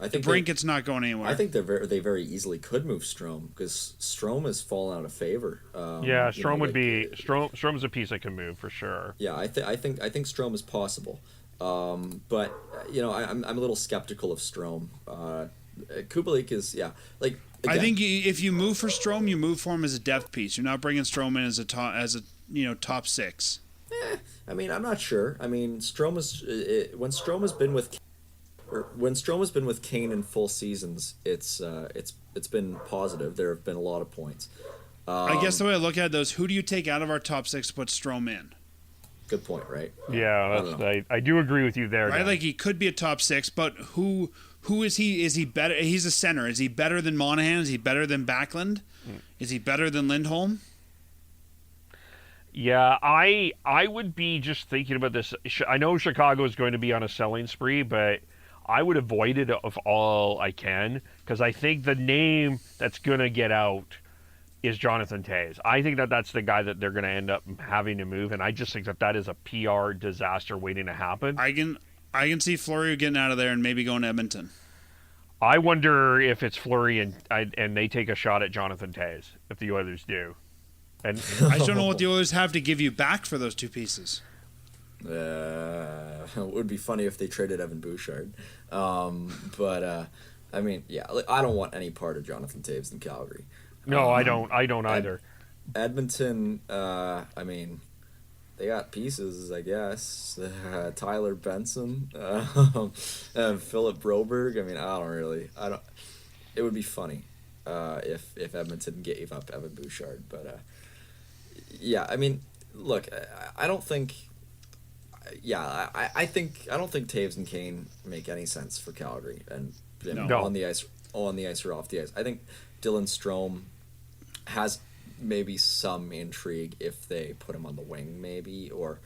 I think Brinket's not going anywhere. I think they very easily could move Strome because Strome has fallen out of favor. Strome would be Strome's a piece that can move for sure. Yeah, I think Strome is possible, but I'm a little skeptical of Strome. Kubalik is again, I think if you move for Strome, you move for him as a depth piece. You're not bringing Strome in as a top six. I mean, I'm not sure. I mean, when Strome has been with Kane in full seasons, it's been positive. There have been a lot of points. I guess the way I look at those, who do you take out of our top six to put Strome in? Good point, right? Yeah, I do agree with you there. Right, Dan. like he could be a top 6, but who is he? Is he better? He's a center. Is he better than Monahan? Is he better than Backlund? Is he better than Lindholm? Yeah, I would be just thinking about this. I know Chicago is going to be on a selling spree, but I would avoid it of all I can because I think the name that's going to get out is Jonathan Toews. I think that's the guy that they're going to end up having to move, and I just think that is a PR disaster waiting to happen. I can see Fleury getting out of there and maybe going to Edmonton. I wonder if it's Fleury and they take a shot at Jonathan Toews if the Oilers do. And I just don't know what the Oilers have to give you back for those two pieces. It would be funny if they traded Evan Bouchard. But I mean, yeah, I don't want any part of Jonathan Toews in Calgary. No, I don't either. Edmonton, I mean, they got pieces, I guess. Tyler Benson, Philip Broberg. I mean, I don't. It would be funny if Edmonton gave up Evan Bouchard, but yeah, I mean, look, I don't think. Yeah, I don't think Toews and Kane make any sense for Calgary, and on the ice or off the ice. I think Dylan Strome has maybe some intrigue if they put him on the wing, maybe, or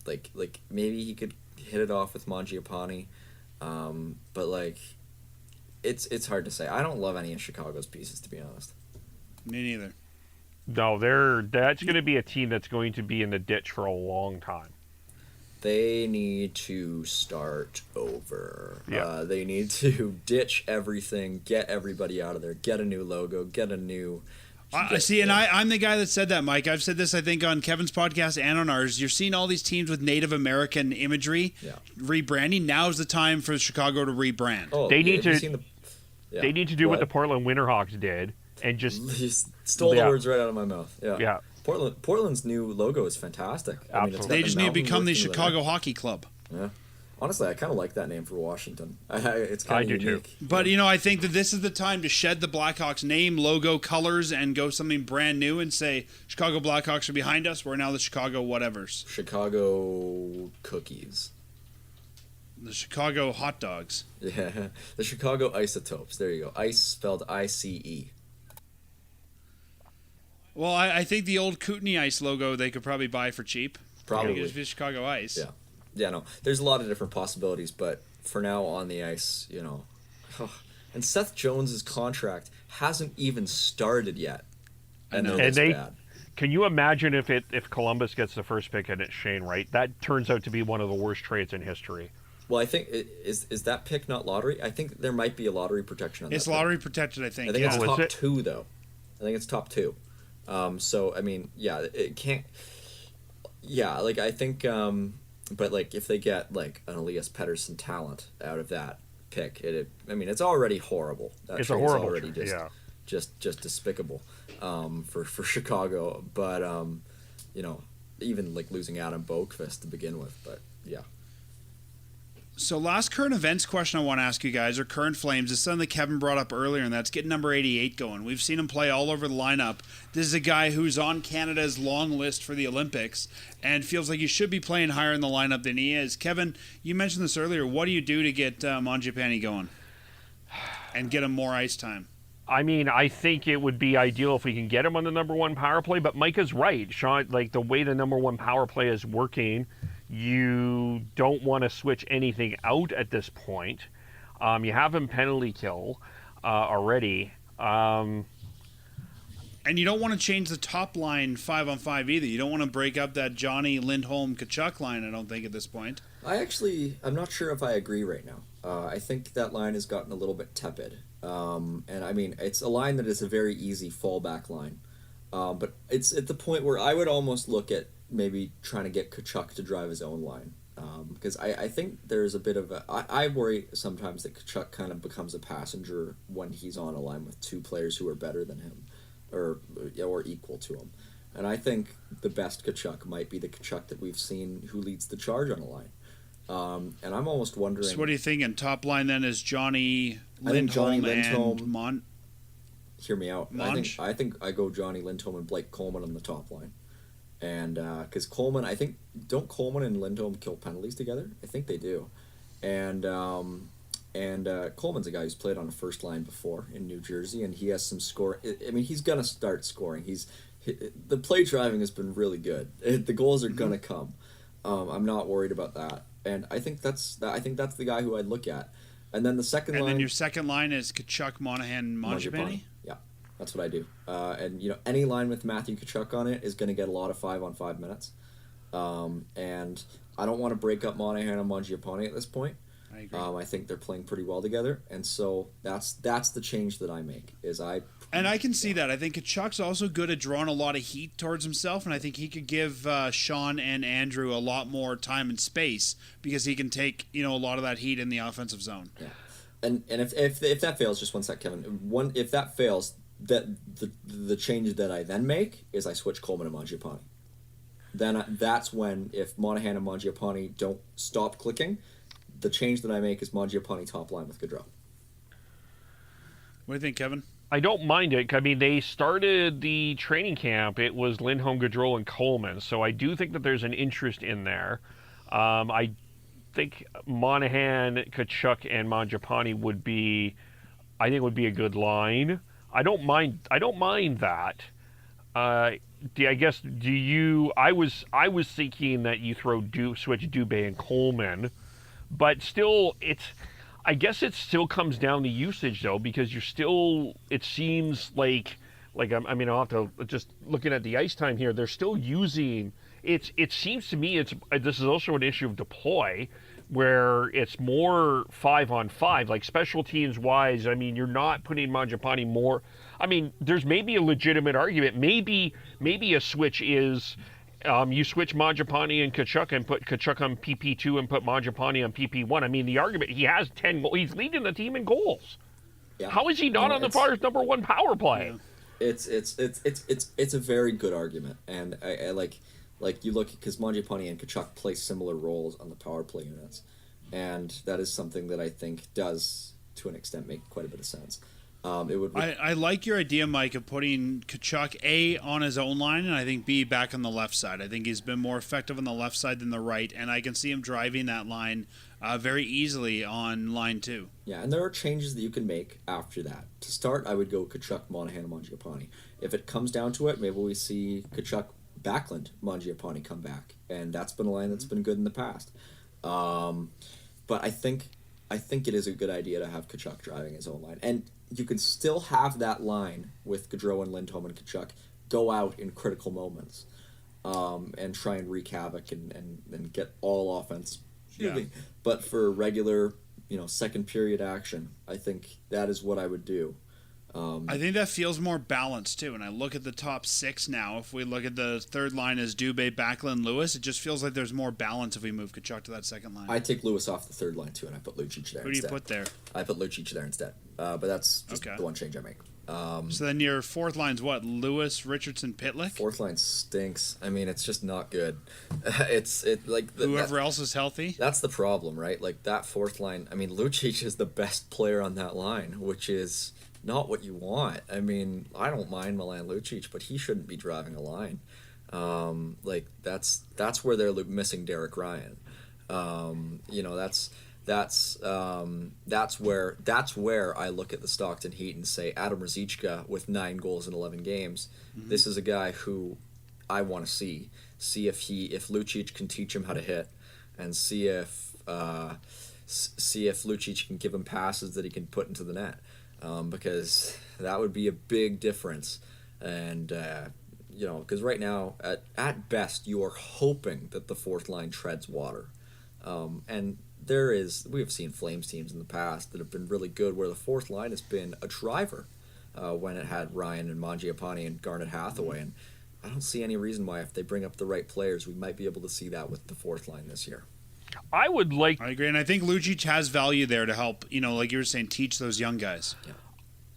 like maybe he could hit it off with Mangiapane, but like it's hard to say. I don't love any of Chicago's pieces, to be honest. Me neither. No, that's going to be a team that's going to be in the ditch for a long time. They need to start over. Yeah. They need to ditch everything, get everybody out of there, get a new logo, get a new... I'm the guy that said that, Mike. I've said this, I think, on Kevin's podcast and on ours. You're seeing all these teams with Native American imagery rebranding. Now's the time for Chicago to rebrand. Oh, they need to do what the ahead. Portland Winterhawks did and just... You stole the words right out of my mouth. Yeah. Portland's new logo is fantastic. I mean, They just need to become the working Chicago Hockey Club. Yeah. Honestly, I kind of like that name for Washington. It's kind of unique. Too. But, I think that this is the time to shed the Blackhawks name, logo, colors, and go something brand new and say, Chicago Blackhawks are behind us. We're now the Chicago whatevers. Chicago cookies. The Chicago hot dogs. Yeah. The Chicago isotopes. There you go. Ice spelled I-C-E. Well, I think the old Kootenai Ice logo they could probably buy for cheap. Probably. It was Chicago Ice. Yeah. Yeah, no. There's a lot of different possibilities, but for now on the ice, and Seth Jones's contract hasn't even started yet. And they're bad. Can you imagine if Columbus gets the first pick and it's Shane Wright? That turns out to be one of the worst trades in history. Well, I think is that pick not lottery? I think there might be a lottery protection on that. It's lottery protected, I think. I think it's top it? 2 though. I think it's top 2. So I mean, yeah, it can't. Yeah, like I think, but like if they get like an Elias Pettersson talent out of that pick, it's already horrible. It's a horrible already just despicable, for Chicago. But even like losing Adam Boqvist to begin with. But yeah. So last current events question I want to ask you guys, or current Flames, is something that Kevin brought up earlier, and that's getting number 88 going. We've seen him play all over the lineup. This is a guy who's on Canada's long list for the Olympics and feels like he should be playing higher in the lineup than he is. Kevin, you mentioned this earlier. What do you do to get Mangiapane going and get him more ice time? I mean, I think it would be ideal if we can get him on the number 1 power play, but Micah's right. Sean, like the way the number 1 power play is working, you don't want to switch anything out at this point. You have him penalty kill already. And you don't want to change the top line 5-on-5 either. You don't want to break up that Johnny Lindholm Kachuk line, I don't think, at this point. I'm not sure if I agree right now. I think that line has gotten a little bit tepid. And I mean, it's a line that is a very easy fallback line. But it's at the point where I would almost look at maybe trying to get Kachuk to drive his own line. Because I think there's a bit of I worry sometimes that Kachuk kind of becomes a passenger when he's on a line with 2 players who are better than him or equal to him. And I think the best Kachuk might be the Kachuk that we've seen who leads the charge on a line. And I'm almost wondering... So what are you thinking? Top line then is Johnny Lindholm and Hear me out. I think I go Johnny Lindholm and Blake Coleman on the top line. And because Coleman, I think, don't Coleman and Lindholm kill penalties together? I think they do. And Coleman's a guy who's played on the first line before in New Jersey, and he has some score. I mean, he's gonna start scoring. The play driving has been really good. The goals are gonna come. I'm not worried about that, and I think that's the guy who I'd look at. And then the second line. And then your second line is Tkachuk, Monahan, and Mangiapane? Yeah, that's what I do. And any line with Matthew Tkachuk on it is going to get a lot of 5-on-5 minutes. And I don't want to break up Monahan and Mangiapane at this point. I agree. I think they're playing pretty well together, and so that's the change that I make. And I can see that. I think Kachuk's also good at drawing a lot of heat towards himself, and I think he could give Sean and Andrew a lot more time and space because he can take a lot of that heat in the offensive zone. Yeah, and if that fails, just one sec, Kevin. If that fails, that the change that I then make is I switch Coleman and Mangiapane. Then that's when, if Monahan and Mangiapane don't stop clicking, the change that I make is Mangiapane top line with Gaudreau. What do you think, Kevin? I don't mind it. I mean, they started the training camp. It was Lindholm, Gaudreau, and Coleman. So I do think that there's an interest in there. I think Monahan, Tkachuk, and Mangiapane would be a good line. I don't mind that. I was thinking that you switch Dubé and Coleman, but still I guess it still comes down to usage, though, because it seems like I'll have to, just looking at the ice time here, they're still using, it seems to me this is also an issue of deploy, where it's more 5-on-5, like special teams wise. I mean, you're not putting Mangiapane more. I mean, there's maybe a legitimate argument. Maybe a switch is, you switch Mangiapane and Tkachuk and put Tkachuk on PP2 and put Mangiapane on PP1. I mean, the argument, he has 10 goals. He's leading the team in goals. Yeah. How is he not on the Fire's number one power play? Yeah. It's a very good argument, and I like you look, because Mangiapane and Tkachuk play similar roles on the power play units, and that is something that I think does, to an extent, make quite a bit of sense. I like your idea, Mike, of putting Tkachuk A on his own line, and I think B back on the left side. I think he's been more effective on the left side than the right, and I can see him driving that line very easily on line 2. Yeah, and there are changes that you can make after that. To start, I would go Tkachuk, Monahan, and Mangiapane. If it comes down to it, maybe we see Tkachuk, Backlund, Mangiapane come back, and that's been a line that's been good in the past. But I think it is a good idea to have Tkachuk driving his own line, and you can still have that line with Gaudreau and Lindholm and Tkachuk go out in critical moments, and try and wreak havoc and get all offense moving. Yeah. But for regular, second period action, I think that is what I would do. I think that feels more balanced too. And I look at the top 6 now. If we look at the third line as Dubé, Backlund, Lewis, it just feels like there's more balance if we move Tkachuk to that second line. I take Lewis off the third line too, and I put Lucic there. Who do you put there? I put Lucic there instead. But that's just the one change I make. So then your fourth line's what? Lewis, Richardson, Pitlick? Fourth line stinks. I mean, it's just not good. Whoever else is healthy. That's the problem, right? Like that fourth line. I mean, Lucic is the best player on that line, which is not what you want. I mean, I don't mind Milan Lucic, but he shouldn't be driving a line. That's where they're missing Derek Ryan. That's where I look at the Stockton Heat and say Adam Ruzicka with 9 goals in 11 games. Mm-hmm. This is a guy who I want to see if Lucic can teach him how to hit, and see if Lucic can give him passes that he can put into the net. Because that would be a big difference. And, because right now, at best, you are hoping that the fourth line treads water. And we have seen Flames teams in the past that have been really good where the fourth line has been a driver when it had Ryan and Mangiapane and Garnet Hathaway. And I don't see any reason why, if they bring up the right players, we might be able to see that with the fourth line this year. I agree, and I think Lucic has value there to help, like you were saying, teach those young guys. Yeah.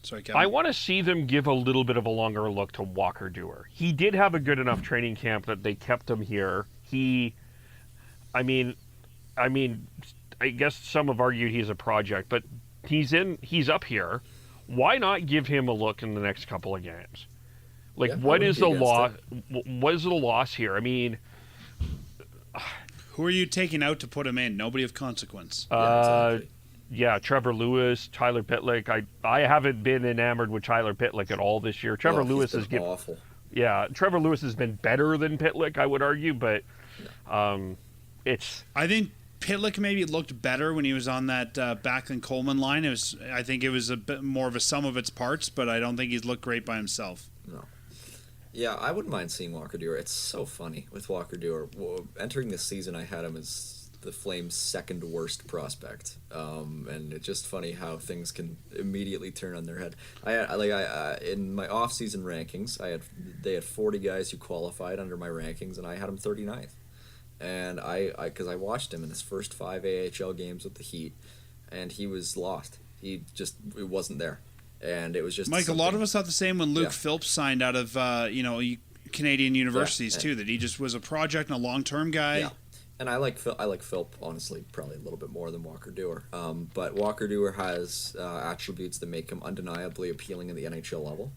Sorry, Kevin. I want to see them give a little bit of a longer look to Walker Duehr. He did have a good enough training camp that they kept him here. I guess some have argued he's a project, but he's up here. Why not give him a look in the next couple of games? Like, Yeah, I what wouldn't is be the against loss? What is the loss here? I mean, Who are you taking out to put him in? Nobody of consequence. Yeah, exactly. yeah, Trevor Lewis, Tyler Pitlick. I haven't been enamored with Tyler Pitlick at all this year. Trevor Lewis he's has been awful. Yeah, Trevor Lewis has been better than Pitlick, I would argue, but it's I think Pitlick maybe looked better when he was on that Backlund Coleman line. I think it was a bit more of a sum of its parts, but I don't think he's looked great by himself. No. Yeah, I wouldn't mind seeing Walker Duehr. It's so funny with Walker Duehr. Well, entering this season, I had him as the Flames' second worst prospect, and it's just funny how things can immediately turn on their head. I in my off-season rankings, they had 40 guys who qualified under my rankings, and I had him 39th. And because I watched him in his first 5 AHL games with the Heat, and he was lost. It wasn't there. And it was just Mike. A lot of us thought the same when Luke Yeah. Phillips signed out of Canadian universities too. That he just was a project and a long-term guy. Yeah, and I like Philp honestly probably a little bit more than Walker Duehr. But Walker Duehr has attributes that make him undeniably appealing in the NHL level.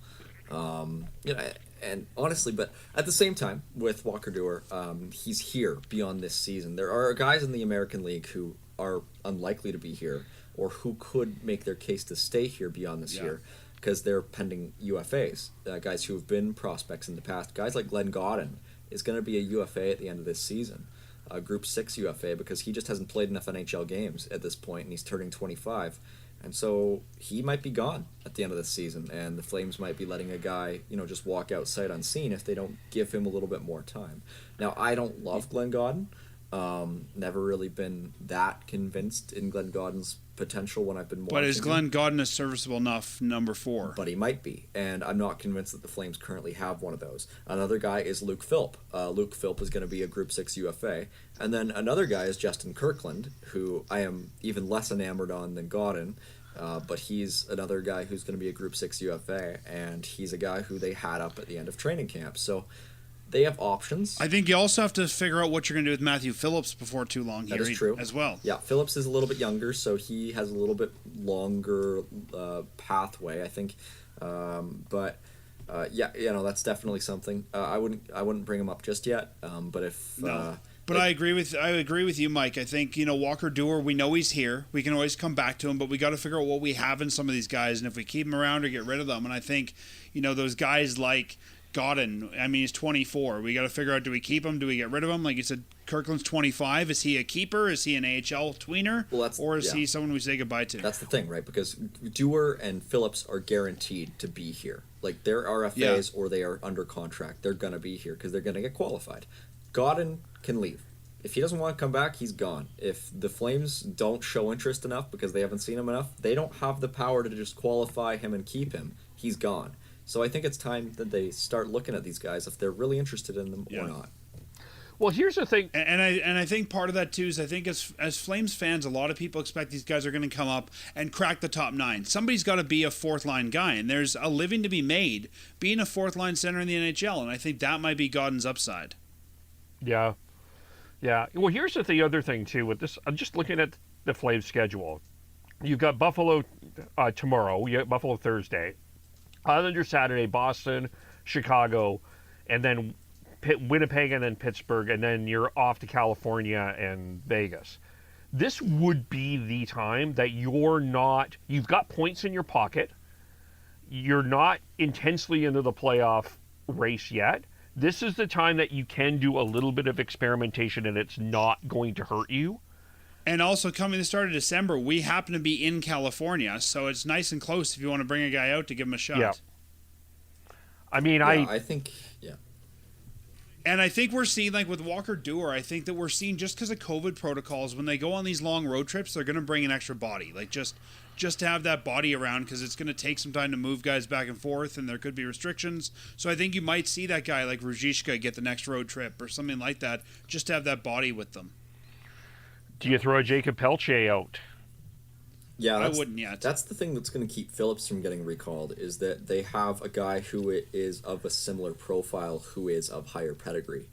And honestly, but at the same time with Walker Duehr, he's here beyond this season. There are guys in the American League who are unlikely to be here, or who could make their case to stay here beyond this year because they're pending UFAs. Guys who have been prospects in the past. Guys like Glenn Gaudin is going to be a UFA at the end of this season. Group 6 UFA, because he just hasn't played enough NHL games at this point, and he's turning 25. And so he might be gone at the end of this season, and the Flames might be letting a guy, just walk out sight unseen if they don't give him a little bit more time. Now, I don't love Glenn Gaudin. Never really been that convinced in Glenn Gaudin's potential when I've been watching. But is Glenn Gaudin a serviceable enough number 4? But he might be, and I'm not convinced that the Flames currently have one of those. Another guy is Luke Philp. Luke Philp is going to be a Group 6 UFA. And then another guy is Justin Kirkland, who I am even less enamored on than Gaudin, but he's another guy who's going to be a Group 6 UFA, and he's a guy who they had up at the end of training camp. So they have options. I think you also have to figure out what you're going to do with Matthew Phillips before too long That here is true. as well. Yeah, Phillips is a little bit younger, so he has a little bit longer pathway, I think. But that's definitely something. I wouldn't bring him up just yet. But if But I agree with you, Mike. I think Walker Duehr. We know he's here. We can always come back to him, but we got to figure out what we have in some of these guys, and if we keep them around or get rid of them. And I think those guys like Gaudin, I mean, he's 24. We got to figure out, do we keep him? Do we get rid of him? Like you said, Kirkland's 25. Is he a keeper? Is he an AHL tweener? Or is he someone we say goodbye to? That's the thing, right? Because Duehr and Phillips are guaranteed to be here. Like, they're RFAs or they are under contract. They're going to be here because they're going to get qualified. Gaudin can leave. If he doesn't want to come back, he's gone. If the Flames don't show interest enough because they haven't seen him enough, they don't have the power to just qualify him and keep him. He's gone. So I think it's time that they start looking at these guys if they're really interested in them or not. Well, here's the thing, and I think part of that too is I think as Flames fans, a lot of people expect these guys are going to come up and crack the top 9. Somebody's got to be a 4th line guy, and there's a living to be made being a 4th line center in the NHL, and I think that might be Gaudin's upside. Yeah. Well, here's the other thing too with this. I'm just looking at the Flames schedule. You've got Buffalo tomorrow. You got Buffalo Thursday. Islanders Saturday, Boston, Chicago, and then Winnipeg, and then Pittsburgh, and then you're off to California and Vegas. This would be the time that you've got points in your pocket. You're not intensely into the playoff race yet. This is the time that you can do a little bit of experimentation and it's not going to hurt you. And also, coming the start of December, we happen to be in California, so it's nice and close if you want to bring a guy out to give him a shot. Yeah. I mean, I think. And I think we're seeing, like with Walker Duehr, I think that we're seeing, just because of COVID protocols, when they go on these long road trips, they're going to bring an extra body. Like, just to have that body around, because it's going to take some time to move guys back and forth, and there could be restrictions. So I think you might see that guy like Ruzicka get the next road trip or something like that, just to have that body with them. Do you throw a Jacob Pelche out? Yeah, I wouldn't yet. That's the thing that's going to keep Phillips from getting recalled, is that they have a guy who is of a similar profile, who is of higher pedigree,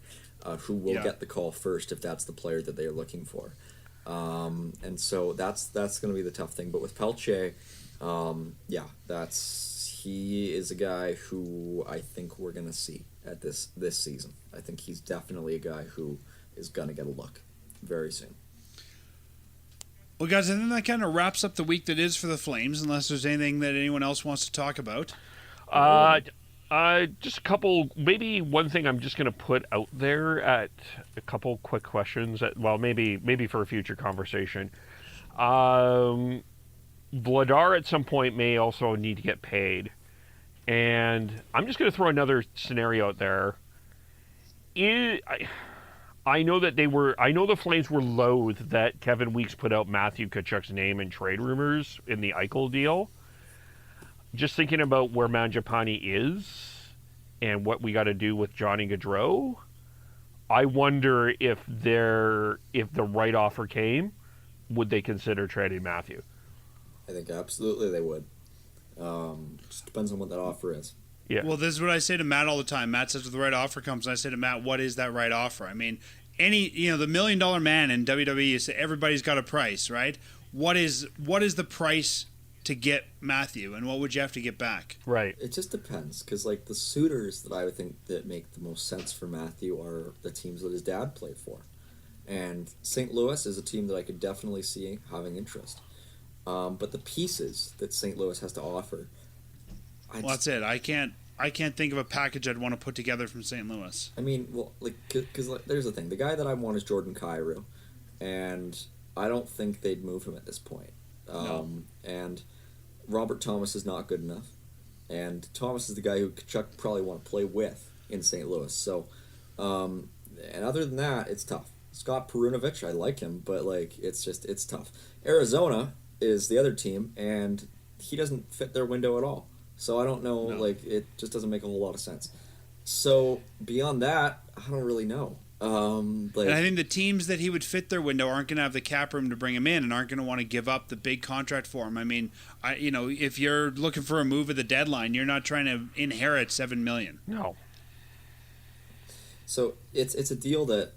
who will get the call first if that's the player that they are looking for. And so that's going to be the tough thing. But with Pelche, he is a guy who I think we're going to see at this season. I think he's definitely a guy who is going to get a look very soon. Well, guys, I think that kind of wraps up the week that is for the Flames, unless there's anything that anyone else wants to talk about. Just a couple, maybe one thing I'm just going to put out there at a couple quick questions. Maybe for a future conversation. Vladar at some point may also need to get paid. And I'm just going to throw another scenario out there. I know that the Flames were loath that Kevin Weeks put out Matthew Tkachuk's name in trade rumors in the Eichel deal. Just thinking about where Mangiapane is and what we got to do with Johnny Gaudreau, I wonder if the right offer came, would they consider trading Matthew? I think absolutely they would. Just depends on what that offer is. Yeah. Well, this is what I say to Matt all the time. Matt says if the right offer comes, and I say to Matt, what is that right offer? I mean, the $1 million man in WWE, you say everybody's got a price, right? What is the price to get Matthew, and what would you have to get back? Right. It just depends, because like the suitors that I would think that make the most sense for Matthew are the teams that his dad played for, and St. Louis is a team that I could definitely see having interest. But the pieces that St. Louis has to offer, that's it. I can't think of a package I'd want to put together from St. Louis. I mean, well, because there's the thing. The guy that I want is Jordan Kyrou, and I don't think they'd move him at this point. No. And Robert Thomas is not good enough, and Thomas is the guy who Tkachuk probably want to play with in St. Louis. So, and other than that, it's tough. Scott Perunovich, I like him, but it's tough. Arizona is the other team, and he doesn't fit their window at all. So I don't know, it just doesn't make a whole lot of sense. So beyond that, I don't really know. And I think the teams that he would fit their window aren't going to have the cap room to bring him in and aren't going to want to give up the big contract for him. I mean, if you're looking for a move at the deadline, you're not trying to inherit $7 million. No. So it's a deal that,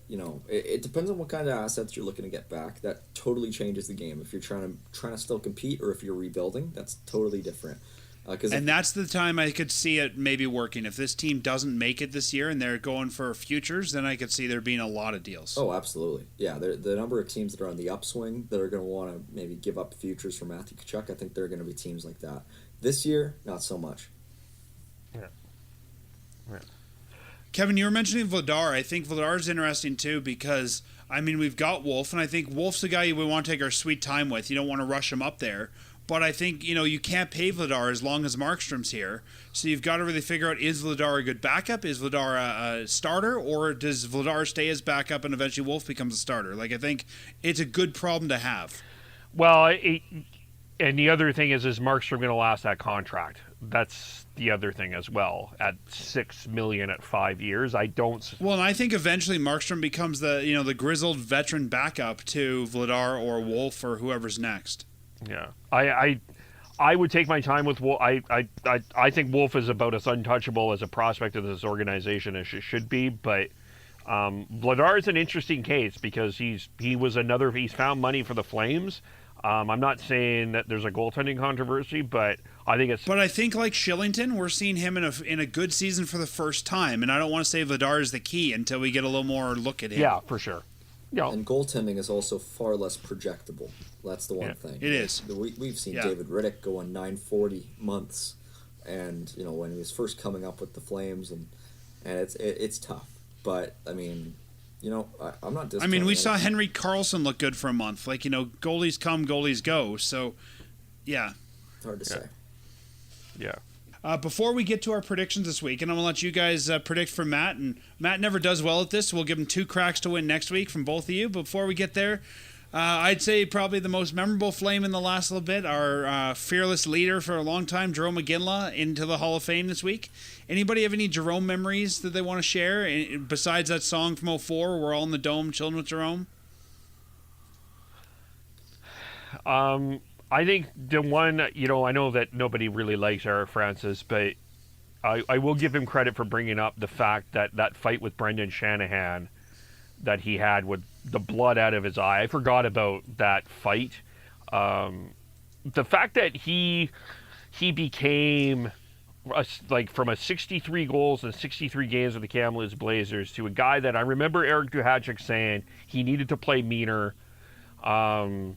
it depends on what kind of assets you're looking to get back. That totally changes the game. If you're trying to still compete, or if you're rebuilding, that's totally different. That's the time I could see it maybe working. If this team doesn't make it this year and they're going for futures, then I could see there being a lot of deals. Oh, absolutely. Yeah, the number of teams that are on the upswing that are going to want to maybe give up futures for Matthew Tkachuk, I think there are going to be teams like that. This year, not so much. Yeah. Right. Kevin, you were mentioning Vladar. I think Vladar is interesting too because, we've got Wolf, and I think Wolf's the guy we want to take our sweet time with. You don't want to rush him up there. But I think, you can't pay Vladar as long as Markstrom's here. So you've got to really figure out, is Vladar a good backup? Is Vladar a starter? Or does Vladar stay as backup and eventually Wolf becomes a starter? I think it's a good problem to have. Well, and the other thing is Markstrom going to last that contract? That's the other thing as well. At $6 million at 5 years, I don't. Well, and I think eventually Markstrom becomes the grizzled veteran backup to Vladar or Wolf or whoever's next. Yeah, I would take my time with Wolf. I think Wolf is about as untouchable as a prospect of this organization as it should be. But Vladar is an interesting case because he's found money for the Flames. I'm not saying that there's a goaltending controversy, but I think it's. But I think like Shillington, we're seeing him in a good season for the first time, and I don't want to say Vladar is the key until we get a little more look at him. Yeah, for sure. Yeah. And goaltending is also far less projectable. That's the one thing. It is. We've seen David Riddick go on 940 months, and when he was first coming up with the Flames, and it's tough. But I'm not discounting. We saw Henrik Karlsson look good for a month. Goalies come, goalies go. So, yeah. Hard to say. Yeah. Before we get to our predictions this week, and I'm going to let you guys predict for Matt, and Matt never does well at this, so we'll give him 2 cracks to win next week from both of you. But before we get there, I'd say probably the most memorable Flame in the last little bit, our fearless leader for a long time, Jerome McGinley, into the Hall of Fame this week. Anybody have any Jerome memories that they want to share, besides that song from 2004, We're All in the Dome, chilling with Jerome? I think the one, I know that nobody really likes Eric Francis, but I will give him credit for bringing up the fact that fight with Brendan Shanahan that he had with the blood out of his eye. I forgot about that fight. The fact that he became like from a 63 goals and 63 games with the Kamloops Blazers to a guy that I remember Eric Duhatschek saying he needed to play meaner, and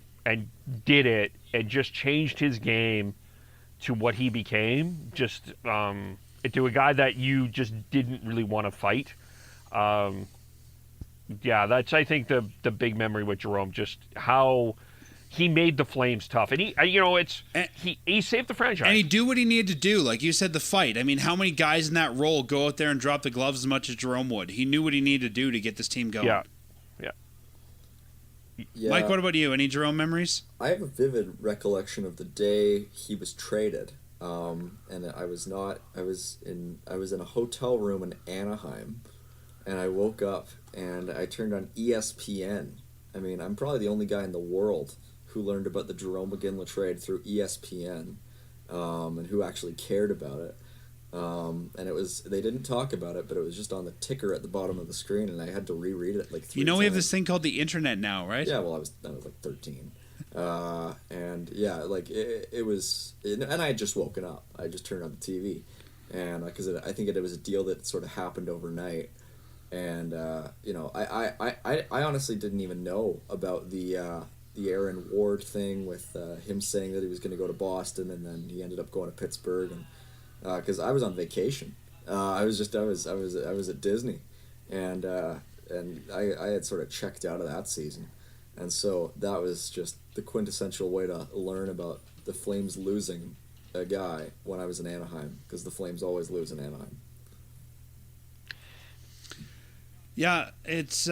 did it, and just changed his game to what he became. Just to a guy that you just didn't really want to fight. Yeah, that's, I think, the big memory with Jerome, just how he made the Flames tough. And he saved the franchise. And he do what he needed to do. Like you said, the fight. I mean, how many guys in that role go out there and drop the gloves as much as Jerome would? He knew what he needed to do to get this team going. Yeah. Mike, what about you? Any Jerome memories? I have a vivid recollection of the day he was traded. And I was in a hotel room in Anaheim, and I woke up and I turned on ESPN. I mean, I'm probably the only guy in the world who learned about the Jerome McGinley trade through ESPN, and who actually cared about it. And they didn't talk about it, but it was just on the ticker at the bottom of the screen, and I had to reread it like 3 times. We have this thing called the internet now, right? Yeah, well, I was like 13. And yeah, like it was, and I had just woken up. I just turned on the TV, and because I think it was a deal that sort of happened overnight. And I honestly didn't even know about the Aaron Ward thing with him saying that he was going to go to Boston, and then he ended up going to Pittsburgh, and because I was on vacation, I was at Disney, and I had sort of checked out of that season, and so that was just the quintessential way to learn about the Flames losing a guy when I was in Anaheim, because the Flames always lose in Anaheim. Yeah, it's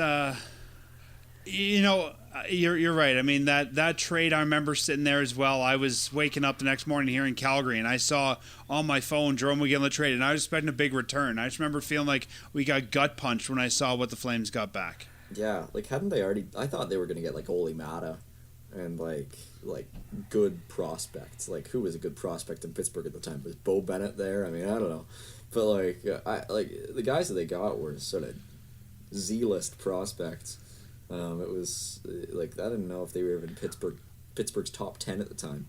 you're right. I mean, that trade, I remember sitting there as well. I was waking up the next morning here in Calgary, and I saw on my phone Jerome McGinley trade, and I was expecting a big return. I just remember feeling like we got gut punched when I saw what the Flames got back. Yeah, like hadn't they already? I thought they were going to get like Ole Mata and like good prospects. Like, who was a good prospect in Pittsburgh at the time? Was Bo Bennett there? I mean, I don't know, but the guys that they got were sort of Z-list prospects. It was like, I didn't know if they were even Pittsburgh's top 10 at the time.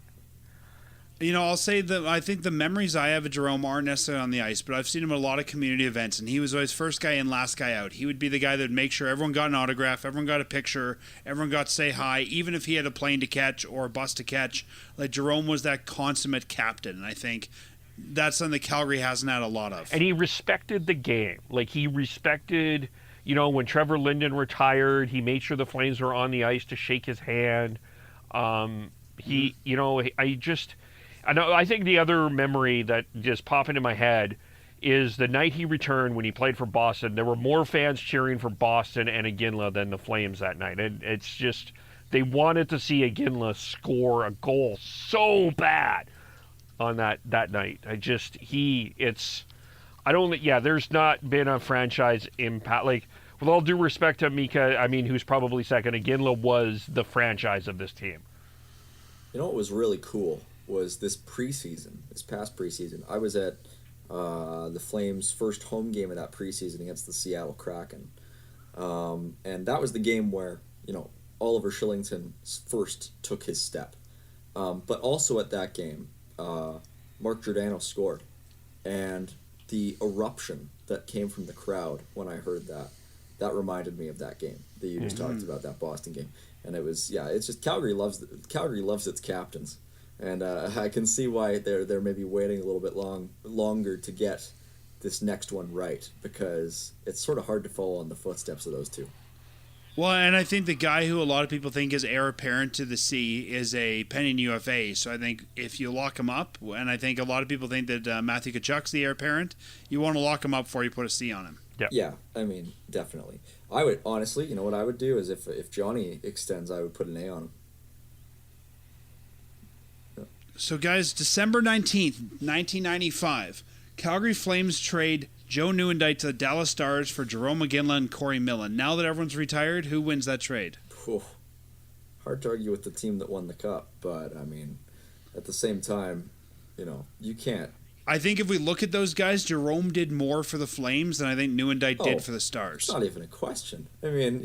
I'll say that I think the memories I have of Jerome aren't necessarily on the ice, but I've seen him at a lot of community events, and he was always first guy in, last guy out. He would be the guy that would make sure everyone got an autograph, everyone got a picture, everyone got to say hi, even if he had a plane to catch or a bus to catch. Like, Jerome was that consummate captain, and I think that's something that Calgary hasn't had a lot of. And he respected the game. Like, he respected... when Trevor Linden retired, he made sure the Flames were on the ice to shake his hand. I think the other memory that just popped into my head is the night he returned when he played for Boston. There were more fans cheering for Boston and Iginla than the Flames that night. And it's just, they wanted to see Iginla score a goal so bad on that night. There's not been a franchise impact. Like, with all due respect to Mika, who's probably second, Iginla was the franchise of this team. You know what was really cool was this past preseason. I was at the Flames' first home game of that preseason against the Seattle Kraken. And that was the game where, Oliver Shillington first took his step. But also at that game, Mark Giordano scored. And the eruption that came from the crowd when I heard that reminded me of that game that you just talked about, that Boston game. And it was, it's just Calgary loves its captains, and I can see why they're maybe waiting a little bit longer to get this next one right, because it's sort of hard to follow in the footsteps of those two. Well, and I think the guy who a lot of people think is heir apparent to the C is a pending UFA. So I think if you lock him up, and I think a lot of people think that Matthew Tkachuk's the heir apparent, you want to lock him up before you put a C on him. Yeah, definitely. I would, honestly, what I would do is if Johnny extends, I would put an A on him. Yeah. So, guys, December 19th, 1995, Calgary Flames trade Joe Nieuwendyk to the Dallas Stars for Jerome McGinley and Corey Millen. Now that everyone's retired, who wins that trade? Hard to argue with the team that won the cup, but, at the same time, you can't. I think if we look at those guys, Jerome did more for the Flames than I think Nieuwendyk did for the Stars. It's not even a question. You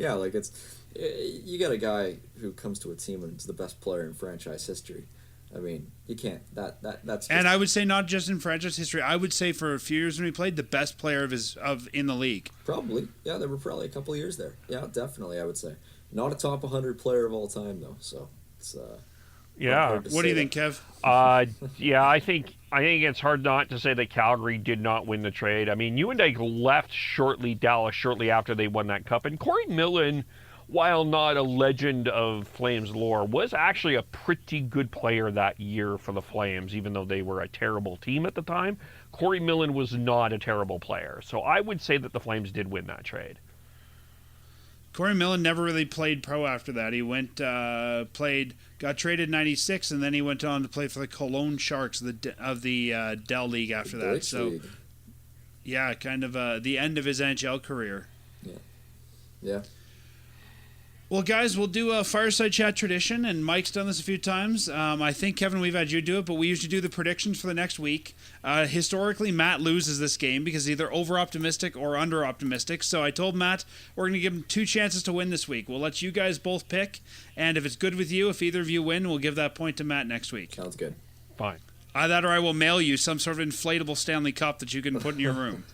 got a guy who comes to a team and is the best player in franchise history. I mean, you can't. That's. Just, and I would say not just in franchise history. I would say for a few years when he played, the best player of in the league. Probably, yeah. There were probably a couple of years there. Yeah, definitely. I would say not a top 100 player of all time though. So it's. Yeah. What do you think, Kev? Yeah, I think it's hard not to say that Calgary did not win the trade. I mean, Nieuwendyk left Dallas shortly after they won that cup, and Corey Millen, while not a legend of Flames lore, was actually a pretty good player that year for the Flames, even though they were a terrible team at the time. Corey Millen was not a terrible player, so I would say that the Flames did win that trade. Corey Millen never really played pro after that. He went, got traded in '96, and then he went on to play for the Cologne Sharks of the Dell League after that. So, yeah, kind of the end of his NHL career. Yeah. Well, guys, we'll do a fireside chat tradition, and Mike's done this a few times. I think, Kevin, we've had you do it, but we usually do the predictions for the next week. Historically, Matt loses this game because he's either over-optimistic or under-optimistic. So I told Matt we're going to give him 2 chances to win this week. We'll let you guys both pick, and if it's good with you, if either of you win, we'll give that point to Matt next week. Sounds good. Fine. That or I will mail you some sort of inflatable Stanley Cup that you can put in your room.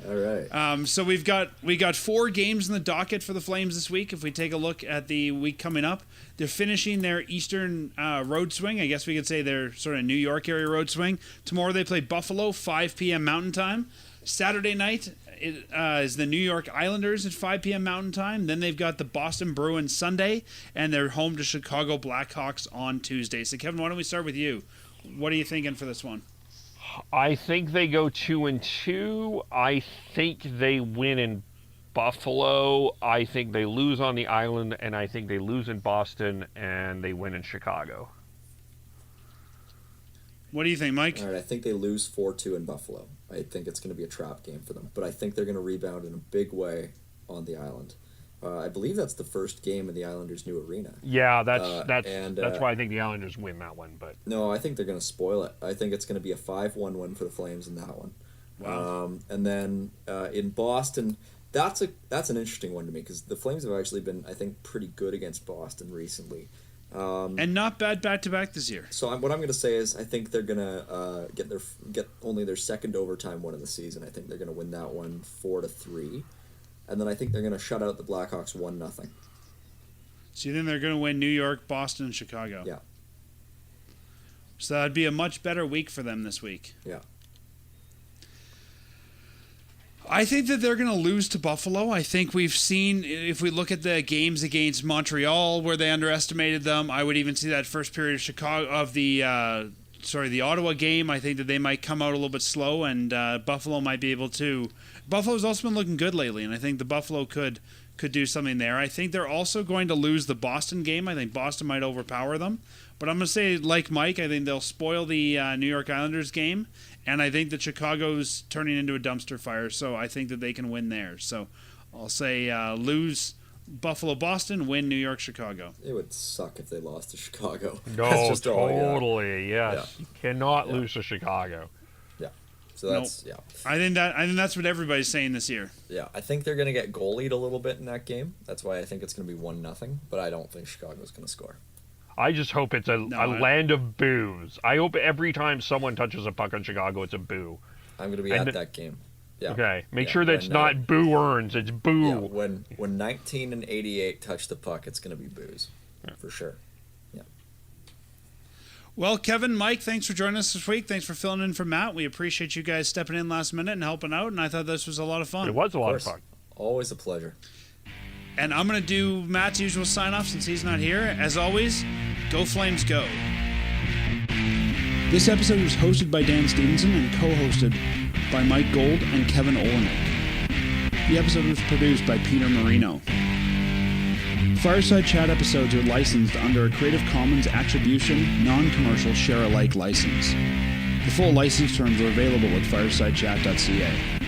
All right. So we got 4 games in the docket for the Flames this week. If we take a look at the week coming up, they're finishing their Eastern road swing. I guess we could say their sort of New York area road swing. Tomorrow they play Buffalo, 5 p.m. Mountain Time. Saturday night is the New York Islanders at 5 p.m. Mountain Time. Then they've got the Boston Bruins Sunday, and they're home to Chicago Blackhawks on Tuesday. So Kevin, why don't we start with you? What are you thinking for this one? I think they go 2-2. I think they win in Buffalo. I think they lose on the island, and I think they lose in Boston, and they win in Chicago. What do you think, Mike? All right, I think they lose 4-2 in Buffalo. I think it's going to be a trap game for them, but I think they're going to rebound in a big way on the island. I believe that's the first game in the Islanders' new arena. Yeah, that's why I think the Islanders win that one. But no, I think they're going to spoil it. I think it's going to be a 5-1 win for the Flames in that one. Wow. And then in Boston, that's an interesting one to me because the Flames have actually been, I think, pretty good against Boston recently. And not bad back-to-back this year. So what I'm going to say is I think they're going to get only their second overtime win of the season. I think they're going to win that one 4-3. And then I think they're going to shut out the Blackhawks 1-0. So you think they're going to win New York, Boston, and Chicago? Yeah. So that'd be a much better week for them this week. Yeah. I think that they're going to lose to Buffalo. I think we've seen, if we look at the games against Montreal where they underestimated them, I would even see that first period of the Ottawa game. I think that they might come out a little bit slow, and Buffalo might be able to. Buffalo's also been looking good lately, and I think the Buffalo could do something there. I think they're also going to lose the Boston game. I think Boston might overpower them. But I'm going to say, like Mike, I think they'll spoil the New York Islanders game, and I think that Chicago's turning into a dumpster fire, so I think that they can win there. So I'll say lose Buffalo-Boston, win New York-Chicago. It would suck if they lost to Chicago. No, That's just totally, yes. Yeah. You cannot lose to Chicago. Yeah. So that's, nope. Yeah. I think that's what everybody's saying this year. Yeah, I think they're going to get goalied a little bit in that game. That's why I think it's going to be 1-0, but I don't think Chicago's going to score. I just hope it's a land of boos. I hope every time someone touches a puck on Chicago, it's a boo. I'm going to be at that game. Yeah. Okay. Make sure that it's not Boo Earns. It's Boo. Yeah, when 19 and 88 touch the puck, it's going to be boos. Yeah. For sure. Yeah. Well, Kevin, Mike, thanks for joining us this week. Thanks for filling in for Matt. We appreciate you guys stepping in last minute and helping out, and I thought this was a lot of fun. It was a lot of fun. Always a pleasure. And I'm going to do Matt's usual sign-off since he's not here. As always, go Flames, go. This episode was hosted by Dan Stevenson and co-hosted by Mike Gold and Kevin Olenek. The episode was produced by Peter Marino. Fireside Chat episodes are licensed under a Creative Commons Attribution, Non-Commercial, Share-alike license. The full license terms are available at firesidechat.ca.